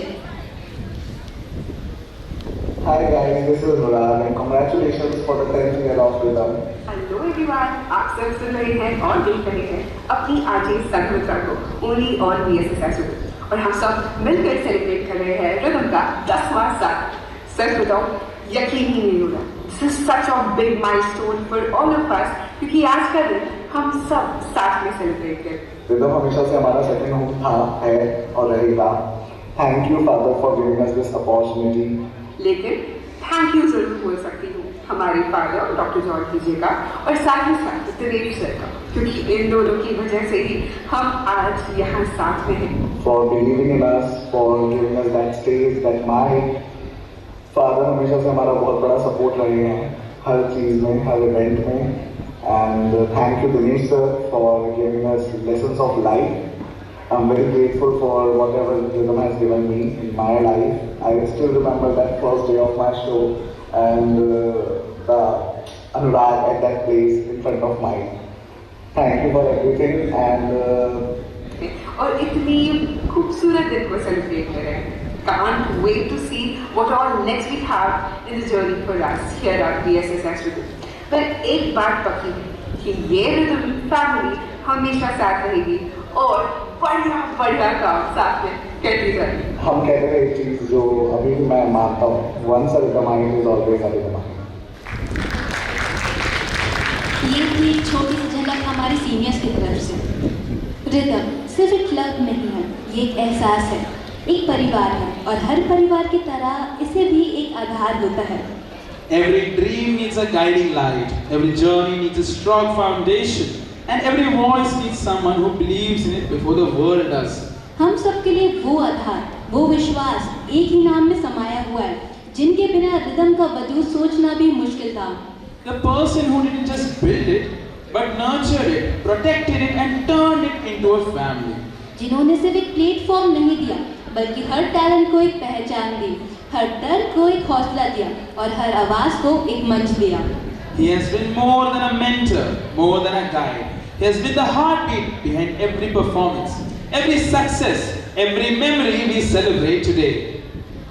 K: Hi guys, this is Murad and congratulations for the 10th year of Rhythm.
L: Hello everyone, आप सब सुन रहे हैं और देख रहे हैं अपनी आरजे संगमित्रा को ओनली ऑन BSS और हम सब मिलकर सेलिब्रेट कर रहे हैं रिदम का 10वां साल. सच बताओ, यकीन ही नहीं हो रहा. This is such a big milestone for all of us क्योंकि आज का दिन हम सब साथ में सेलिब्रेट करें.
K: Rhythm हमेशा से हमारा सेकंड होम था, है और रहेगा. Thank you Father for giving us this opportunity.
L: लेकिन थैंक यू जरूर बोल सकती हूँ हमारे फादर डॉक्टर जॉर्ज कीजिए का और साथ ही साथ दिनेश सर का, क्योंकि इन दोनों की वजह से ही हम आज यहाँ साथ में हैं.
K: For believing in us, for giving us that stage, that mic. Father हमेशा से हमारा बहुत बड़ा सपोर्ट रहे हैं हर चीज़ में, हर इवेंट में. And thank you Dinesh sir for giving us lessons of life. I'm very grateful for whatever Rhythm has given me in my life. I still remember that first day of my show and the Anurag at that place in front of mine. Thank you for everything and
L: और इतनी खूबसूरत दिन को celebrate करें. Can't wait to see what all next we have in the journey for us here at BSS Rhythm. पर एक बात पक्की है कि ये Rhythm फैमिली हमेशा साथ रहेगी और बढ़िया काम साथ में करती जाएगी.
K: हम कहते हैं एक चीज़ जो अभी भी मैं मानता हूँ, once a rhythm is always a rhythm.
I: ये थी एक छोटी सी झलक हमारे सीनियर्स की तरफ से. रिदम सिर्फ एक क्लब नहीं है, ये एक एहसास है, एक परिवार है और हर परिवार की तरह इसे भी एक आधार होता है.
H: Every dream needs a guiding light, every journey needs a strong foundation, and every voice needs someone who believes in it before the world does.
I: हम सब के लिए वो आधार, वो विश्वास एक ही नाम में समाया हुआ है, जिनके बिना रिदम का वजूद सोचना भी मुश्किल था.
H: The person who didn't just build it, but nurtured it, protected it, and turned it into a family.
I: जिन्होंने सिर्फ एक प्लेटफॉर्म नहीं दिया, बल्कि हर टैलेंट को एक पहचान दी, हर दर्द को एक हौसला दिया और हर आवाज को एक मंच दिया।
H: He has been more than a mentor, more than a guide. He has been the heartbeat behind every performance, every success, every memory we celebrate today.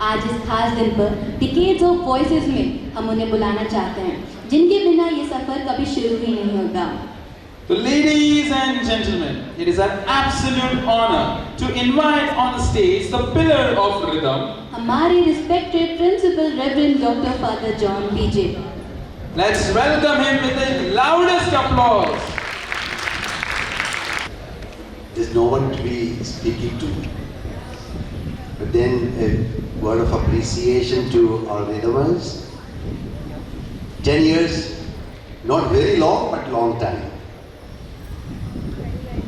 I: आज इस खास दिन पर डिकेड्स ऑफ वॉइसेस में हम उन्हें बुलाना चाहते हैं, जिनके बिना ये सफर कभी शुरू ही नहीं होता।
H: So ladies and gentlemen, it is an absolute honor to invite on the stage the pillar of rhythm,
I: हमारे respected principal Reverend Dr. Father John PJ.
H: Let's welcome him with the loudest applause.
M: There's no one to be speaking to. But then a word of appreciation to our rhythmers. 10 years, not very long, but long time.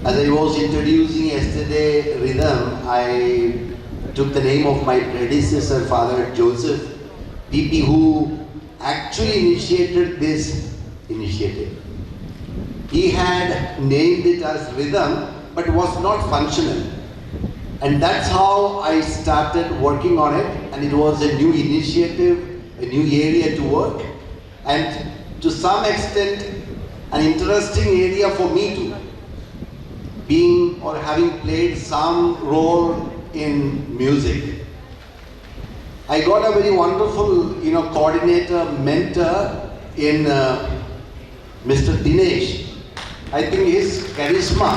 M: As I was introducing yesterday rhythm, I took the name of my predecessor, Father Joseph PP, who actually initiated this initiative. He had named it as rhythm, but was not functional. And that's how I started working on it, and it was a new initiative, a new area to work, and to some extent an interesting area for me too, being or having played some role in music. I got a very wonderful, coordinator, mentor in Mr. Dinesh. I think his charisma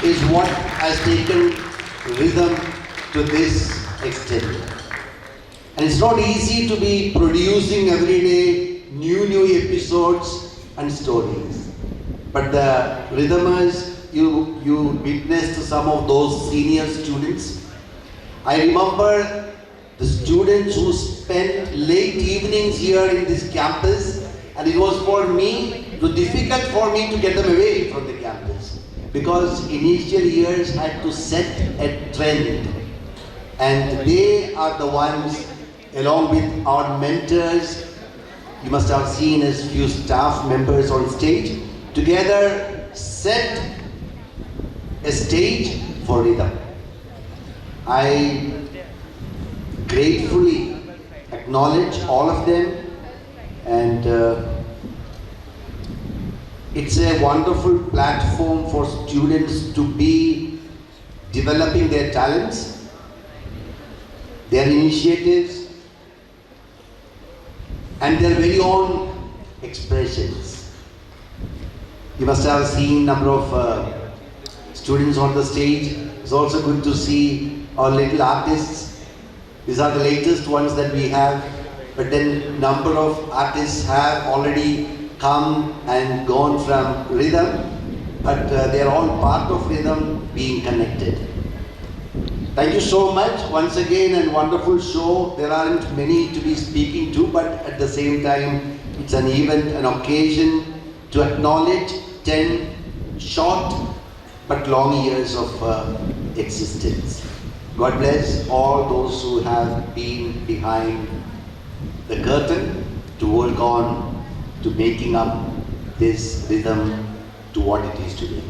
M: is what has taken rhythm to this extent. And it's not easy to be producing every day new episodes and stories. But the rhythmers, you witnessed some of those senior students. I remember the students who spent late evenings here in this campus, and it was for me, it was difficult for me to get them away from the campus, because initial years had to set a trend, and they are the ones, along with our mentors, you must have seen as few staff members on stage, together set a stage for rhythm. I gratefully acknowledge all of them, and it's a wonderful platform for students to be developing their talents, their initiatives, and their very own expressions. You must have seen number of students on the stage. It's also good to see our little artists. These are the latest ones that we have, but then number of artists have already come and gone from rhythm, but they are all part of rhythm being connected. Thank you so much once again, and wonderful show. There aren't many to be speaking to, but at the same time, it's an event, an occasion to acknowledge 10 short but long years of existence. God bless all those who have been behind the curtain to work on, to making up this rhythm to what it is today.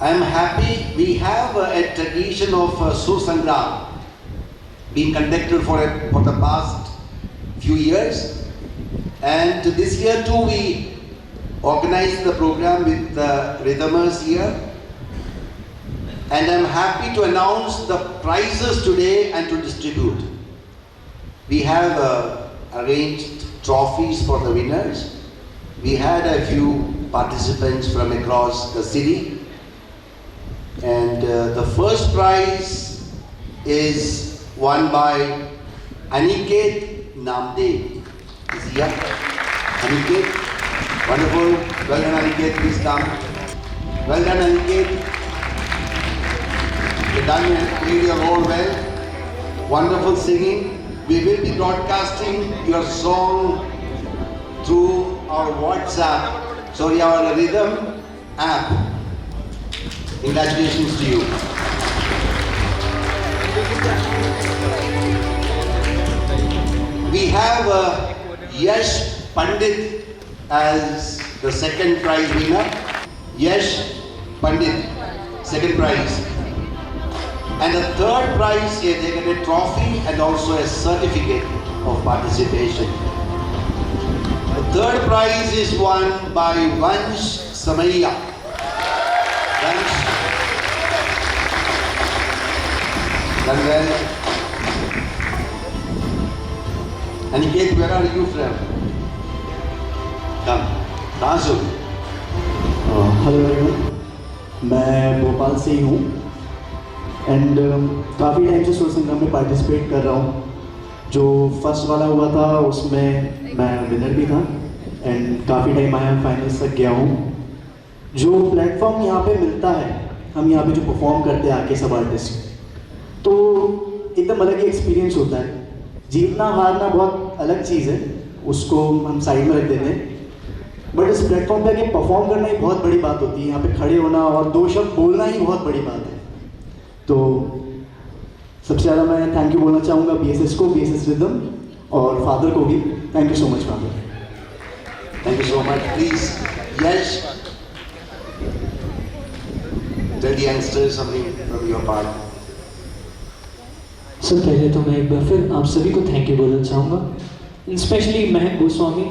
M: I am happy we have a tradition of Sur Sangram being conducted for the past few years, and this year too we organized the program with the rhythmers here, and I am happy to announce the prizes today and to distribute. We have arranged trophies for the winners. We had a few participants from across the city, and the first prize is won by Aniket Namdev. Is he here? Aniket? Wonderful. Well done, Aniket. Please come. Well done, Aniket. You've done and played your role well. Wonderful singing. We will be broadcasting your song through our WhatsApp, sorry, our rhythm app. Congratulations to you. We have Yash Pandit as the second prize winner. Yash Pandit, second prize. And the third prize here, they get a trophy and also a certificate of participation. The third prize is won by Vansh Samaiya. Vansh. Done well. Aniket, where are you from? Come. Razu.
N: Hello everyone, मैं भोपाल से ही हूँ and काफ़ी time से सुर संग्राम में participate कर रहा हूँ. जो फर्स्ट वाला हुआ था उसमें मैं विनर भी था एंड काफ़ी टाइम आया फाइनल्स तक गया हूँ. जो प्लेटफॉर्म यहाँ पे मिलता है, हम यहाँ पे जो परफॉर्म करते हैं आके सब आर्टिस्ट, तो एकदम अलग ही एक्सपीरियंस होता है. जीतना हारना बहुत अलग चीज़ है, उसको हम साइड में रख देते हैं, बट इस प्लेटफॉर्म पे आके परफॉर्म करना ही बहुत बड़ी बात होती है. यहाँ पे खड़े होना और 2 शब्द बोलना ही बहुत बड़ी बात है. तो सबसे ज़्यादा मैं थैंक यू बोलना चाहूँगा BSS को, BSS रिदम, और फादर को भी. Thank you so much father.
M: Thank you so much. Please, Yash, tell the youngsters something from your part.
D: Sir पहले तो मैं एक बार फिर आप सभी को थैंक यू बोलना चाहूँगा, स्पेशली महक गोस्वामी,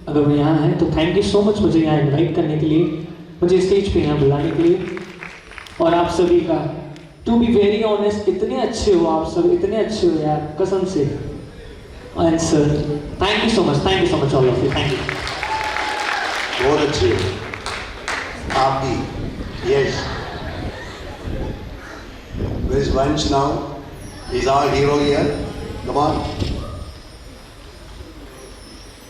D: अगर वो यहाँ हैं तो थैंक यू सो मच मुझे यहाँ इनवाइट करने के लिए, मुझे स्टेज पे यहाँ बुलाने के लिए. और आप सभी का, टू बी वेरी ऑनेस्ट, इतने अच्छे हो आप सब, इतने अच्छे हो यार, कसम से. And sir thank you so much all of you. Thank you.
M: बहुत अच्छे हो आप भी. Yes. Where is Vansh now? He's our hero here. Come on.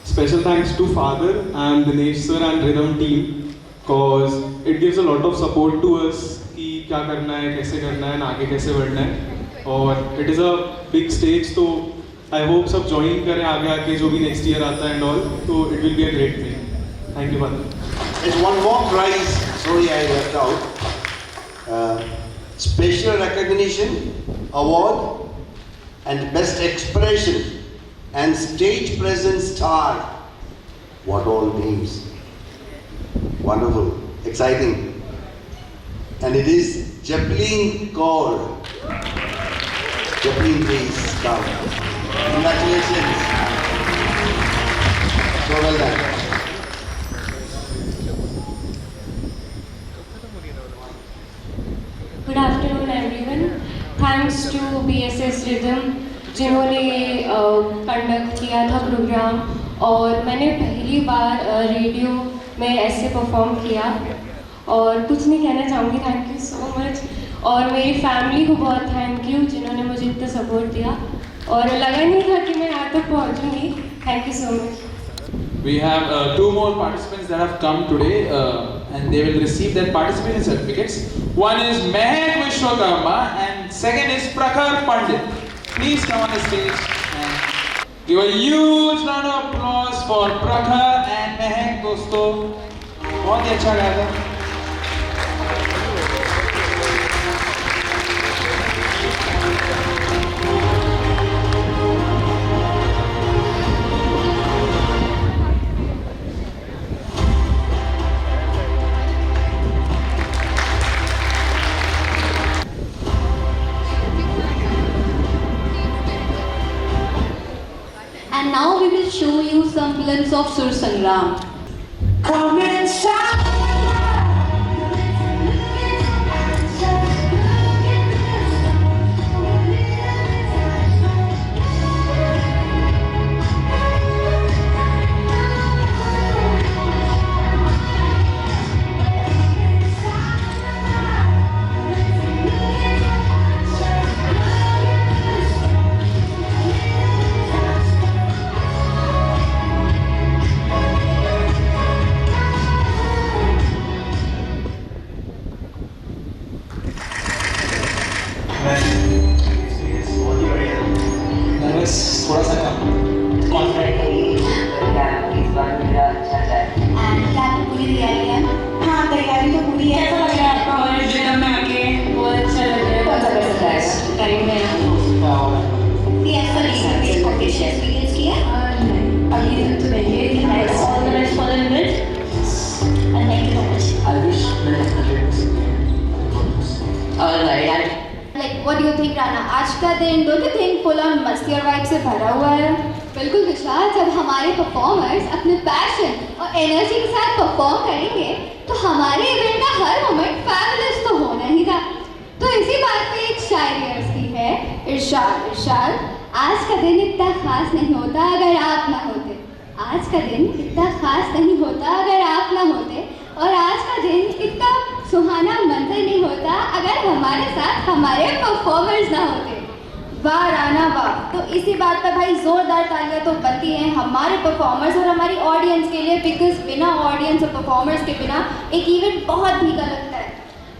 H: Special thanks to Father and Dinesh sir and Rhythm team, cause it gives a lot of support to us कि क्या करना है, कैसे करना है, आगे कैसे बढ़ना है. और it is a big stage, तो I hope सब join करें आगे आके जो भी next year आता है and all, तो it will be a great thing. Thank you Father.
M: There's one more prize. Sorry, I left out. Special recognition award and best expression and stage presence star. What all names. Wonderful, exciting. And it is Jeppelin Kaur. Jeppelin, please come. Congratulations. So well done.
F: Good afternoon everyone. Thanks to BSS rhythm जिन्होंने conduct किया था programme, और मैंने पहली बार radio में ऐसे perform किया, और कुछ नहीं कहना चाहूँगी. Thank you so much. और मेरी फैमिली को बहुत थैंक यू जिन्होंने मुझे इतना सपोर्ट दिया, और लगा नहीं था कि मैं यहाँ तक पहुँचूँगी. Thank you so much.
H: We have 2 more participants that have come today and they will receive their participation certificates. One is Mehak Vishwakarma and second is Prakhar Pandit. Please come on the stage and give a huge round of applause for Prakhar and Mehak. दोस्तों बहुत ही अच्छा गाया था.
B: And now we will show you some glimpse of Sur Sangram.
G: Come inside.
H: थोड़ा सा कम confident.
B: पूरी तैयारी है.
E: हाँ, तैयारी तो पूरी है.
F: कैसा लग रहा है आपका और रिदम में आके? बहुत अच्छा लग रहा है.
E: कौन सा कैसा जाएगा?
F: टाइम है.
E: अभी तो नहीं है.
F: All the best for the event. And thank you so much.
D: I wish
B: Like what do you think Rana? आज का दिन don't you think full on मस्ती और वाइब से भरा हुआ है?
O: बिल्कुल दिशा, जब हमारे परफॉर्मर्स अपने पैशन और एनर्जी के साथ परफॉर्म करेंगे तो हमारे इवेंट का हर मोमेंट फैबुलस तो होना ही था। तो इसी बात पे एक शायरी अर्ज की है, इरशाद इरशाद, आज का दिन इतना खास नहीं होता अगर आप ना होते। आज का दिन इतना खास नहीं होता अगर आप ना होते, और आज का दिन इतना सुहाना मंजर नहीं होता अगर हमारे साथ हमारे परफॉर्मर्स ना होते।
B: वाह राना वाह! तो इसी बात पर भाई जोरदार तालियां तो बनती हैं हमारे परफॉर्मर्स और हमारी ऑडियंस के लिए, बिकॉज बिना ऑडियंस और परफॉर्मर्स के बिना एक इवेंट बहुत फीका लगता है।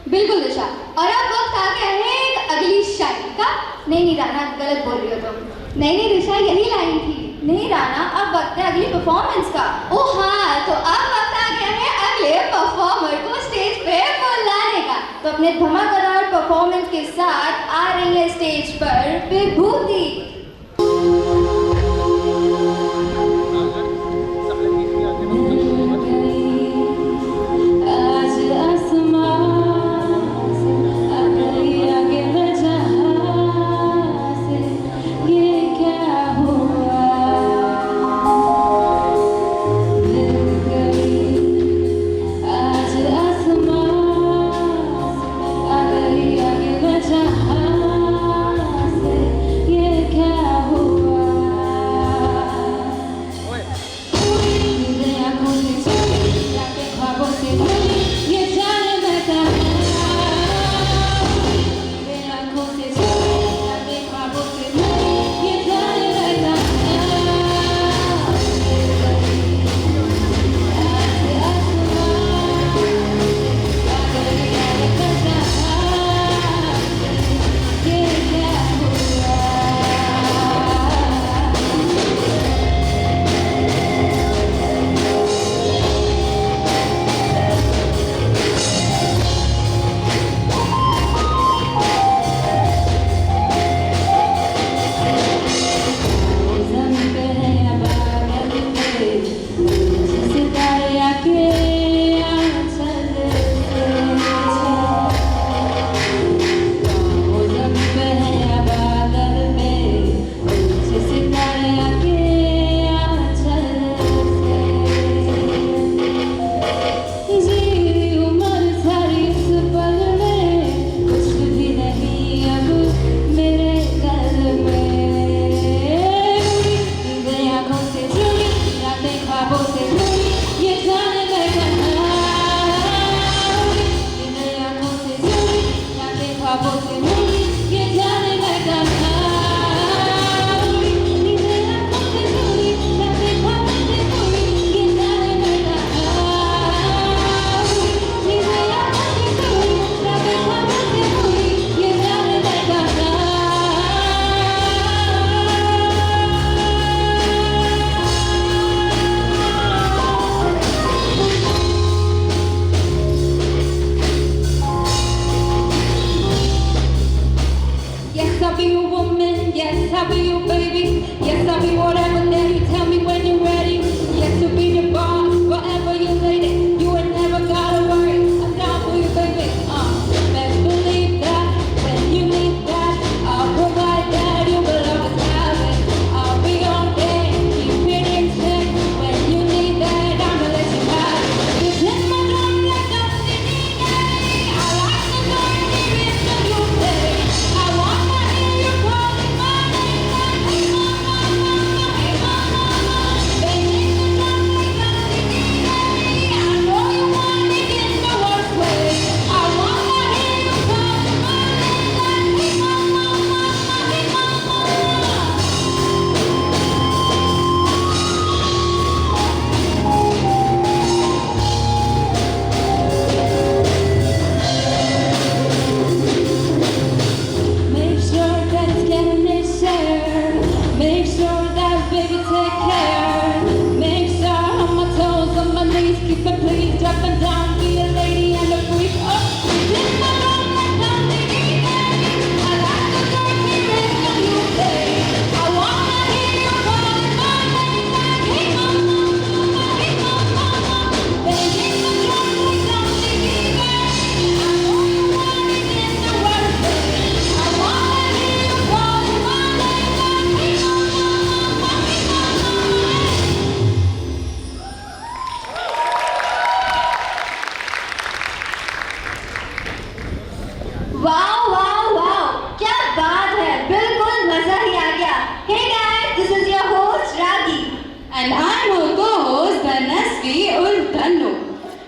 O: बिल्कुल दिशा, और अब वक्त आ गया है एक अगली शायरी का।
B: नहीं राना, गलत बोल रही हो तुम।
O: नहीं दिशा, यही लाइन थी।
B: नहीं राना, अब वक्त है अगली परफॉर्मेंस का।
O: ओ हाँ, तो अब वक्त आ गया है अगले परफॉर्मर को स्टेज पे बुलाने का।
B: तो अपने धमाकेदार परफॉर्मेंस के साथ आ रही है स्टेज पर विभूति।
E: ये क्या
I: I'm your co-host Dhanasvi उर्फ धन्नो।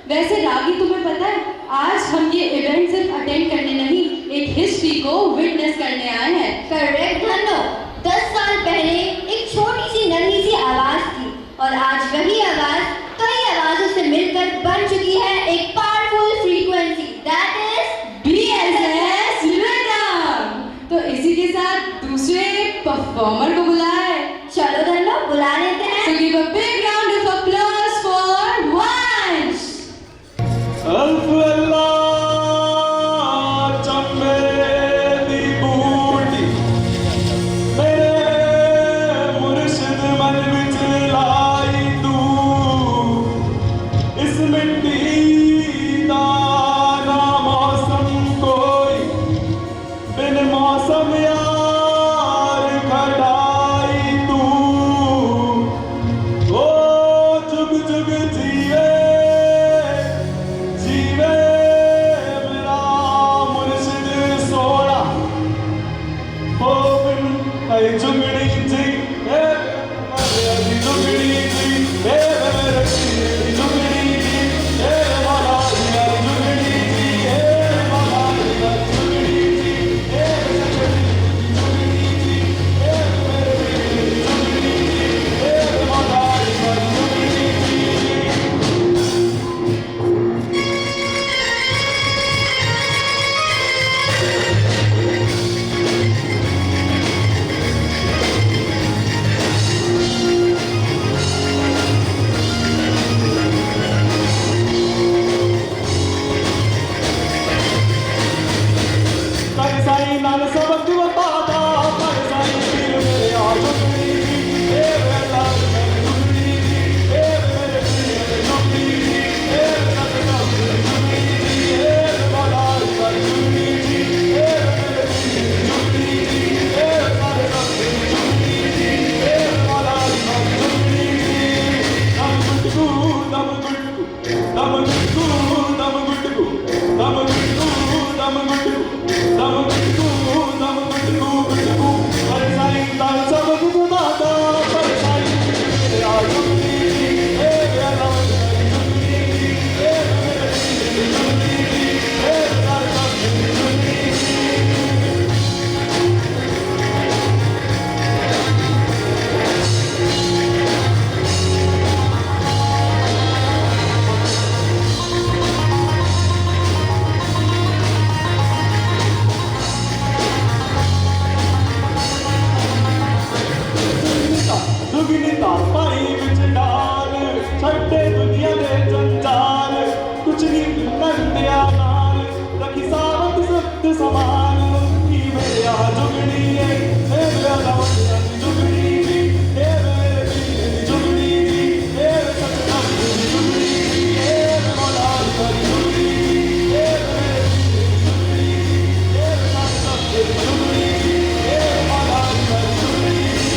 I: वैसे रागी तुम्हें पता है, आज हम ये इवेंट सिर्फ अटेंड करने नहीं, एक हिस्ट्री को विटनेस करने आए हैं।
O: करेक्ट धन्नो, 10 साल पहले एक छोटी सी नन्ही सी आवाज थी और आज वही आवाज कई आवाजों से मिलकर बन चुकी है एक powerful frequency, that is
I: BSS Rhythm। तो इसी के साथ दूसरे परफॉर्मर को बुलाए।
O: चलो धन्नो बुला लेते हैं।
I: So give a big round of applause for Vansh।
D: अल्फ अल्लाह चंबे दी बूटी मेरे मुर्शिद मन विच लाई तू इस मिट्टी दा ना मौसम कोई बिन मौसम यार खड़ाई तू ओ जुग जुग जिए जीवे मेरा मुर्शिद सोना हो बिन आई जुगड़ी जी ए मेरी जुगड़ी जी ए मेरे की जुगड़ी जी ए माला मेरी जुगड़ी जी ए माला मेरी जुगड़ी जी ए जुगड़ी जी ए मेरे की जुगड़ी जी ए माला मेरी जुगड़ी जी कर साईं नाल सबक बताता कर साईं पीर मेरे आ जुगड़ी जी ए वेला मेरी जुगड़ी जी ए मेरे पीर जुगड़ी जी ए सतना जुगड़ी जी ए माला मेरी जुगड़ी जी ए मेरे पीर जुगड़ी जी ए सतना जुगड़ी जी ए माला मेरी जुगड़ी जी दम गुटकू दम गुटकू दम गुटकू दम गुटकू दम गुटकू दम गुटकू दम गुटकू दम गुटकू गुटकू पर साईं ताल सबक बताता पर साईं मेरे आ जुगड़ी जी ए वेला मेरी जुगड़ी जी ए मेरे पीर जुगड़ी जी ए सतना जुगड़ी जी दुगनी ताल पाई विच डाल छड्डे दुनिया दे जंजाल कुछ नहीं नंदिया नाल रखी सावत सख्त समान की मेरे आ जुगड़ी है ए वेला मेरी जुगड़ी जी ए मेरे पीर जुगड़ी जी ए सतना जुगड़ी जी ए मौला मेरी जुगड़ी जी ए मेरे पीर जुगड़ी जी ए सतना जुगड़ी जी ए मौला मेरी जुगड़ी जी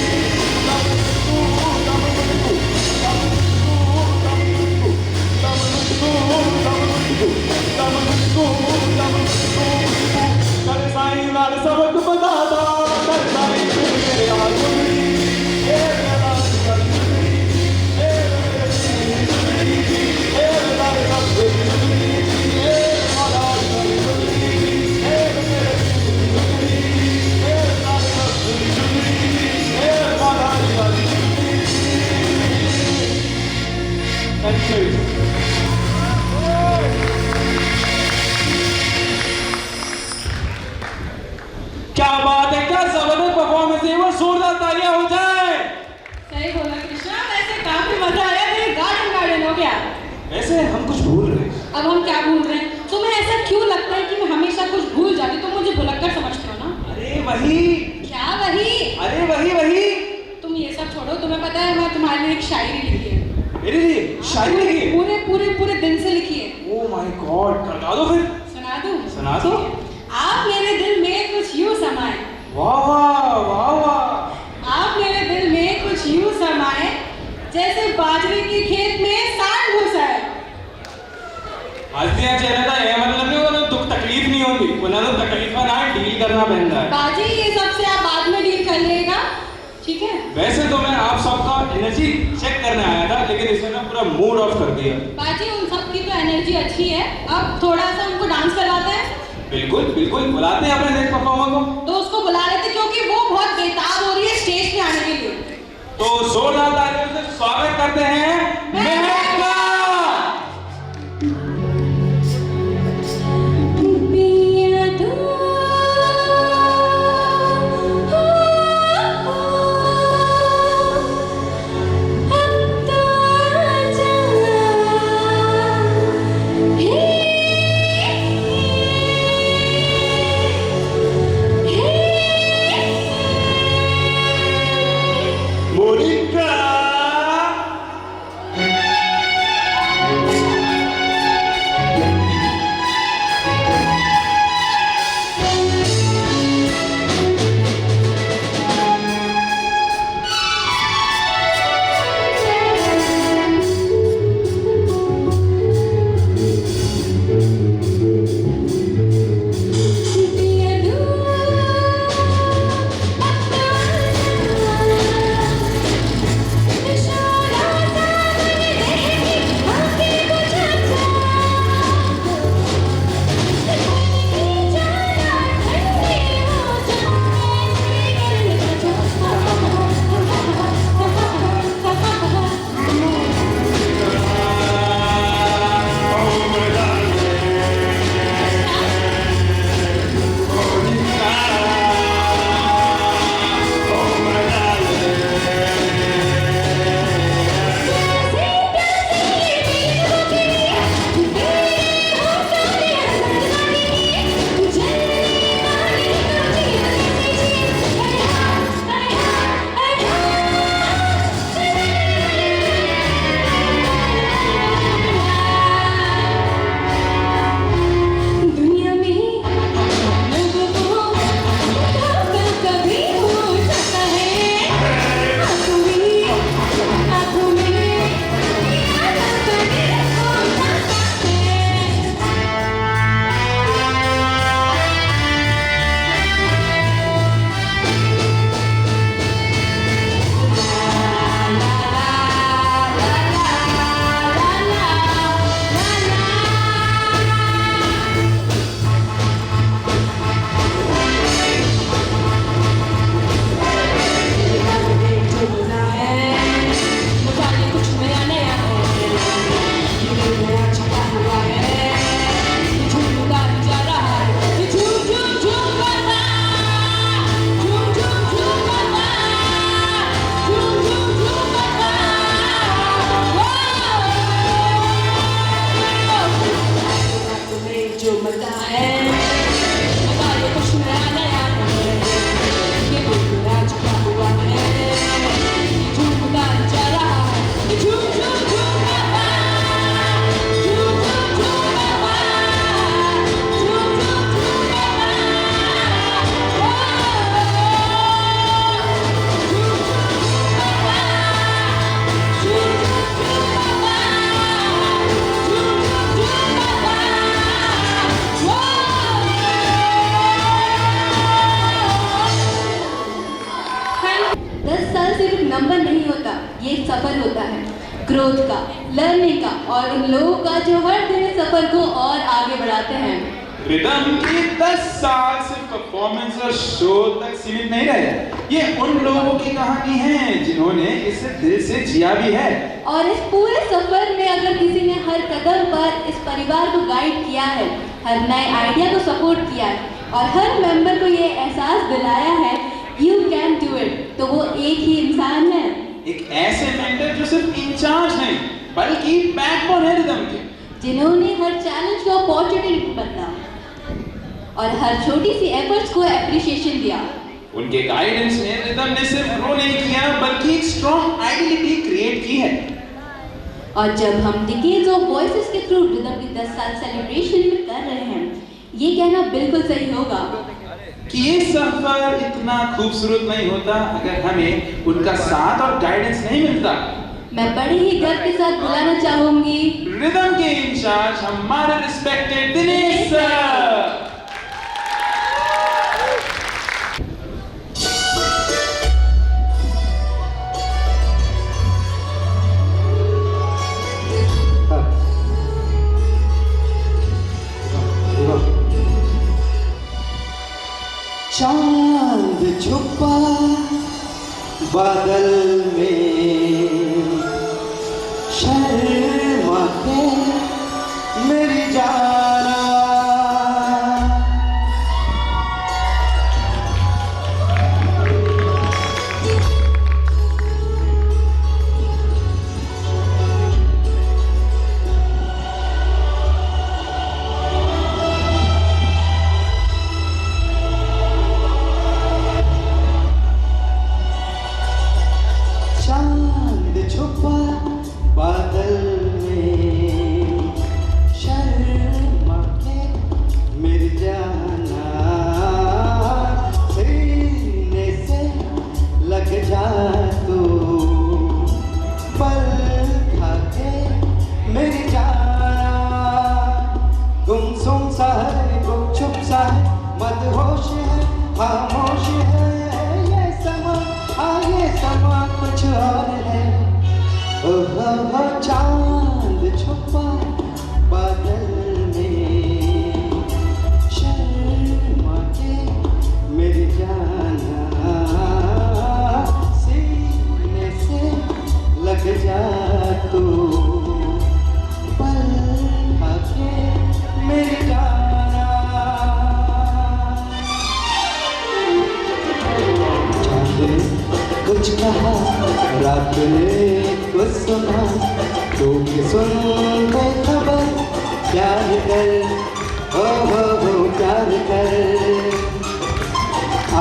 D: कर साईं नाल सबक बताता कर साईं मेरे आ जुगड़ी ए वेला मेरी जुगड़ी ए मेरे पीर जुगड़ी जी ए वेला मेरी जुगड़ी जी ए मौला मेरी जुगड़ी जी ए मेरे पीर जुगड़ी जी ए वेला मेरी जुगड़ी जी ए मौला मेरी जुगड़ी जी। Thank you. क्या बात है, क्या जबरदस्त परफॉर्मेंस है, वो जोरदार तालियां हो जाए।
F: सही बोला कृष्णा, वैसे काफी मजा आया, मेरे गार्डन हो गया।
D: वैसे हम कुछ भूल रहे हैं।
F: अब हम क्या भूल रहे हैं? तुम्हें ऐसा क्यों लगता है कि मैं हमेशा कुछ भूल जाती? तुम मुझे भुलक्कड़ समझते हो ना?
D: अरे वही।
F: क्या वही?
D: अरे वही।
F: तुम ये सब छोड़ो, तुम्हें पता है मैं तुम्हारे लिए एक शायरी लिखी है।
D: मेरे लिए शायरी लिखी?
F: पूरे दिन से लिखी है।
D: ओह माय गॉड, करवा दो फिर।
F: सुना दूं?
D: सुना दो।
F: आप मेरे दिल में कुछ यूं समाए।
D: वाह वाह वाह वाह।
F: आप मेरे दिल में कुछ यूं समाए जैसे बाजरे के खेत में सांड घुसा है।
C: हंसदियां चेहरे का ये मतलब नहीं होगा दुख तकलीफ नहीं होगी, उन्हें तो तकलीफ ना डील करना पड़ता है।
F: बाजी ये सबसे आप बाद में डील कर लेगा, ठीक है?
C: वैसे तो मैं आप सबका एनर्जी चेक करने आया था, लेकिन इसने ना पूरा मूड ऑफ कर दिया।
I: बाजी उन सब की तो एनर्जी अच्छी है, अब थोड़ा सा उनको डांस करवाते हैं।
C: बिल्कुल बिल्कुल, बुलाते हैं अपने नेक्स्ट परफॉर्मर को।
I: तो उसको बुला लेते क्योंकि वो बहुत बेताब हो रही है स्टेज पे आने के लिए।
C: तो जोरदार तालियों से स्वागत करते हैं महक का।
I: नंबर नहीं होता, ये सफर होता है ग्रोथ का, लर्निंग का, और उन लोगों का जो हर दिन इस सफर को और आगे बढ़ाते हैं।
H: रिदम की 10 साल सिर्फ परफॉर्मेंस और शो तक सीमित नहीं रहे। ये उन लोगों की कहानी है जिन्होंने इसे दिल से जिया भी है।
I: और इस पूरे सफर में अगर किसी ने हर कदम पर इस परिवार को गाइड किया है, हर नए आइडिया को सपोर्ट किया है और हर मेंबर को ये एहसास दिलाया है यू कैन डू इट, तो वो एक ही इंसान है।
H: एक ऐसे मेंटर जो सिर्फ इंचार्ज नहीं बल्कि बैकबोन है रिदम के,
I: जिन्होंने हर चैलेंज को अपॉर्चुनिटी बदला और हर छोटी सी एफर्ट्स को एप्रिसिएशन दिया।
H: उनके गाइडेंस ने रिदम ने सिर्फ ग्रो नहीं किया बल्कि एक स्ट्रॉन्ग आइडेंटिटी क्रिएट की है।
I: और जब हम डिकेड्स ऑफ वॉइसेस के थ्रू रिदम की 10 साल सेलिब्रेशन में कर रहे हैं, ये कहना बिल्कुल सही होगा
H: कि ये सफर इतना खूबसूरत नहीं होता अगर हमें उनका साथ और गाइडेंस नहीं मिलता।
I: मैं बड़े ही गर्व के साथ बुलाना चाहूंगी
H: रिदम के इंचार्ज हमारे रिस्पेक्टेड दिनेश सर।
D: बादल में शर्मा के मेरी जाना। चांद छुपा बादल में शर्मा के मेरी जाना। सीने से लग जा तू पल खा के मेरी जाना। गुमसुम सा है गुपचुप सा है मदहोश है खामोश है ये समा। हाँ ये समा कुछ और है। ओह चांद छुपा बादल में शर्मा के मेरी जाना। सीने से लग जा तू पल खा के मेरी जाना। चांद ने कुछ कहा रात ने कुछ सुना तू भी सुन ले खबर। प्यार कर हो प्यार कर।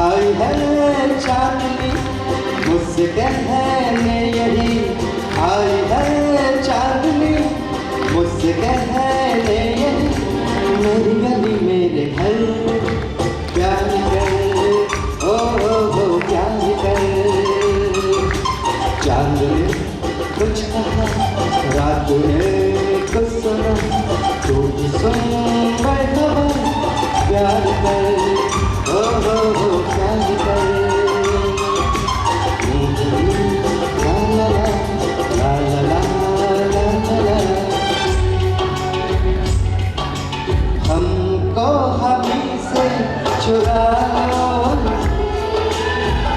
D: आई है चांदनी मुझसे कहने यही। आई है चांदनी मुझसे कहने यही। मेरी गली मेरे घर प्यार कर हो प्यार कर। चांद ने कुछ कहा रात ने कुछ सुना तू भी सुन मैं खबर। प्यार कर हो प्यार कर। ला ला ला ला ला ला ला। हमको हमी से चुरा लो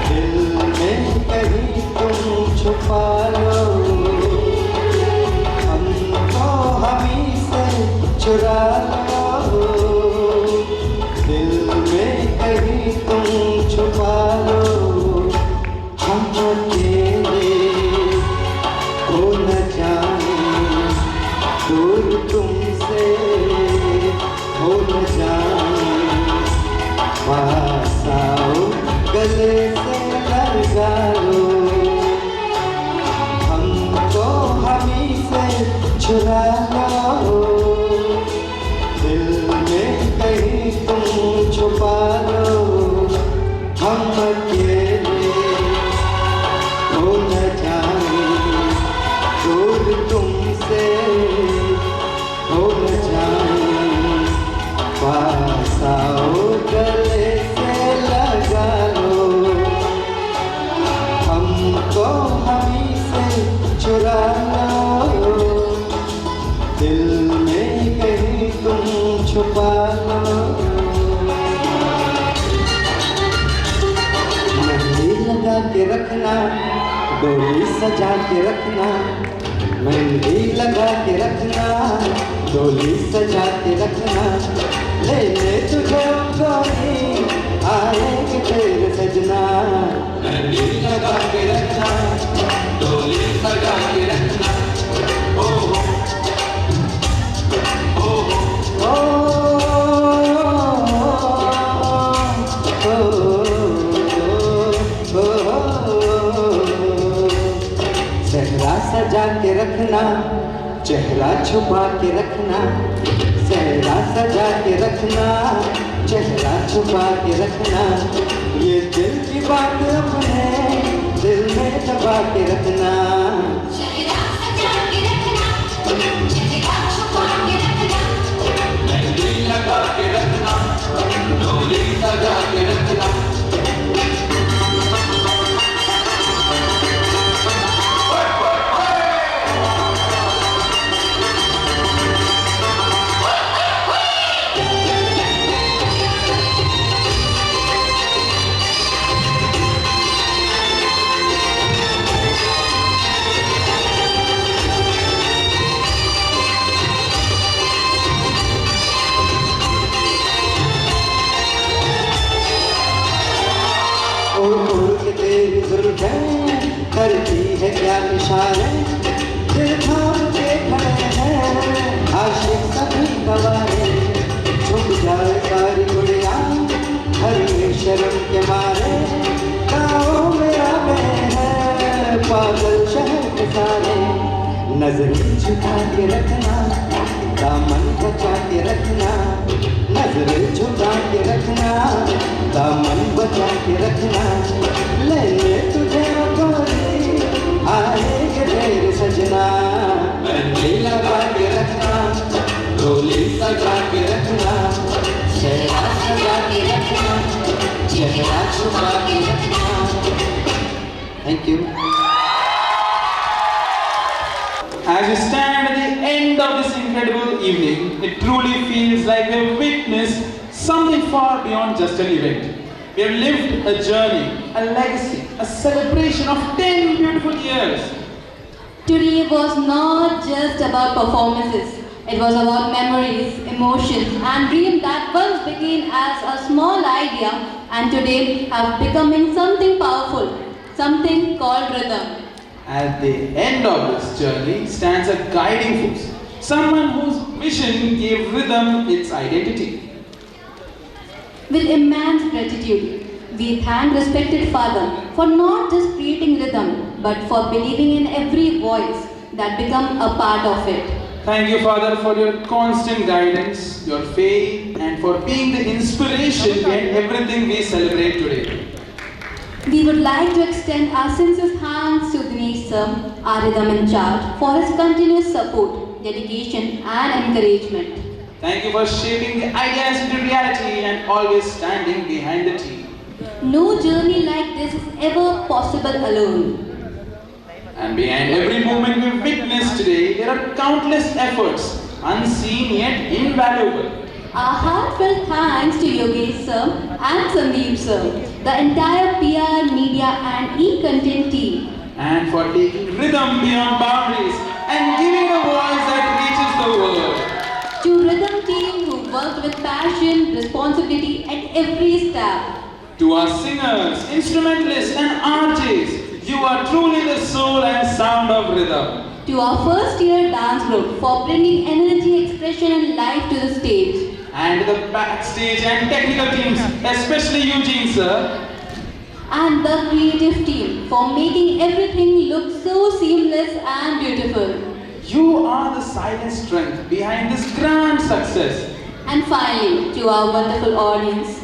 D: दिल में कहीं तुम छुपा लो। हमको हमी से चुरा लो दिल में कहीं तुम छुपा लो। हम अकेले हो न जाए दूर तुमसे हो न जाए। पास आओ गले से लगा लो। हमको हमी से चुरा लो दिल में कहीं तुम छुपा लो। हम अकेले हो न जाए दूर तुमसे हो न जाए। पास आओ गले से लगा लो। हमको हमी से चुरा लो दिल में कहीं तुम छुपा लो। मेहंदी लगा के रखना डोली सजा के रखना। मेहंदी लगा के रखना डोली सजा के रखना। लेने तुझे गोरी आएंगे तेरे सजना। मेहंदी लगा के रखना डोली सजा के रखना। ओ चेहरा सजा के रखना चेहरा छुपा के रखना। चेहरा सजा के रखना चेहरा छुपा के रखना। ये दिल की बात अपने दिल में दबा के रखना। चेहरा सजा के रखना चेहरा छुपा के रखना। मेहंदी लगा के रखना डोली सजा के रखना। के रखना, दामन बचा के रखना, नजर झुका के रखना, दामन बचा के रखना, लेने तुझे गोरी आएंगे तेरे सजना, मेहंदी लगा के रखना, डोली सजा के रखना, चेहरा सजा के रखना, चेहरा छुपा के रखना। Thank you.
H: As we stand at the end of this incredible evening, it truly feels like we have witnessed something far beyond just an event. We have lived a journey, a legacy, a celebration of 10 beautiful years.
I: Today was not just about performances. It was about memories, emotions, and dreams that once began as a small idea and today have becoming something powerful, something called rhythm.
H: At the end of this journey stands a guiding force, someone whose vision gave rhythm its identity.
I: With immense gratitude, we thank respected Father for not just creating rhythm, but for believing in every voice that become a part of it.
H: Thank you, Father, for your constant guidance, your faith, and for being the inspiration behind everything we celebrate today.
I: We would like to extend our sincere thanks to Dinesh sir, our rhythm in charge, for his continuous support, dedication, and encouragement.
H: Thank you for shaping the ideas into reality and always standing behind the team.
I: No journey like this is ever possible alone.
H: And behind every moment we witness today, there are countless efforts, unseen yet invaluable.
I: Our heartfelt thanks to Yogesh sir and Sandeep sir, the entire PR, media and e-content team.
H: And for taking rhythm beyond boundaries and giving a voice that reaches the world.
I: To rhythm team who worked with passion, responsibility at every step.
H: To our singers, instrumentalists and RJs, you are truly the soul and sound of rhythm.
I: To our first year dance group for bringing energy, expression and life to the stage.
H: And the backstage and technical teams, especially Eugene sir.
I: And the creative team for making everything look so seamless and beautiful.
H: You are the silent strength behind this grand success.
I: And finally, to our wonderful audience.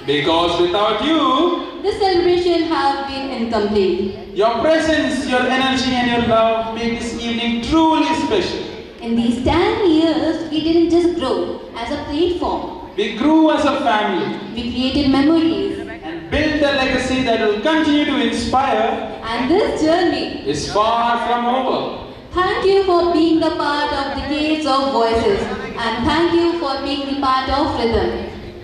H: Because without you,
I: this celebration have been incomplete.
H: Your presence, your energy and your love make this evening truly special.
I: In these 10 years, we didn't just grow as a platform.
H: We grew as a family.
I: We created memories.
H: And built a legacy that will continue to inspire.
I: And this journey
H: is far from over.
I: Thank you for being the part of decades of voices. And thank you for being the part of rhythm.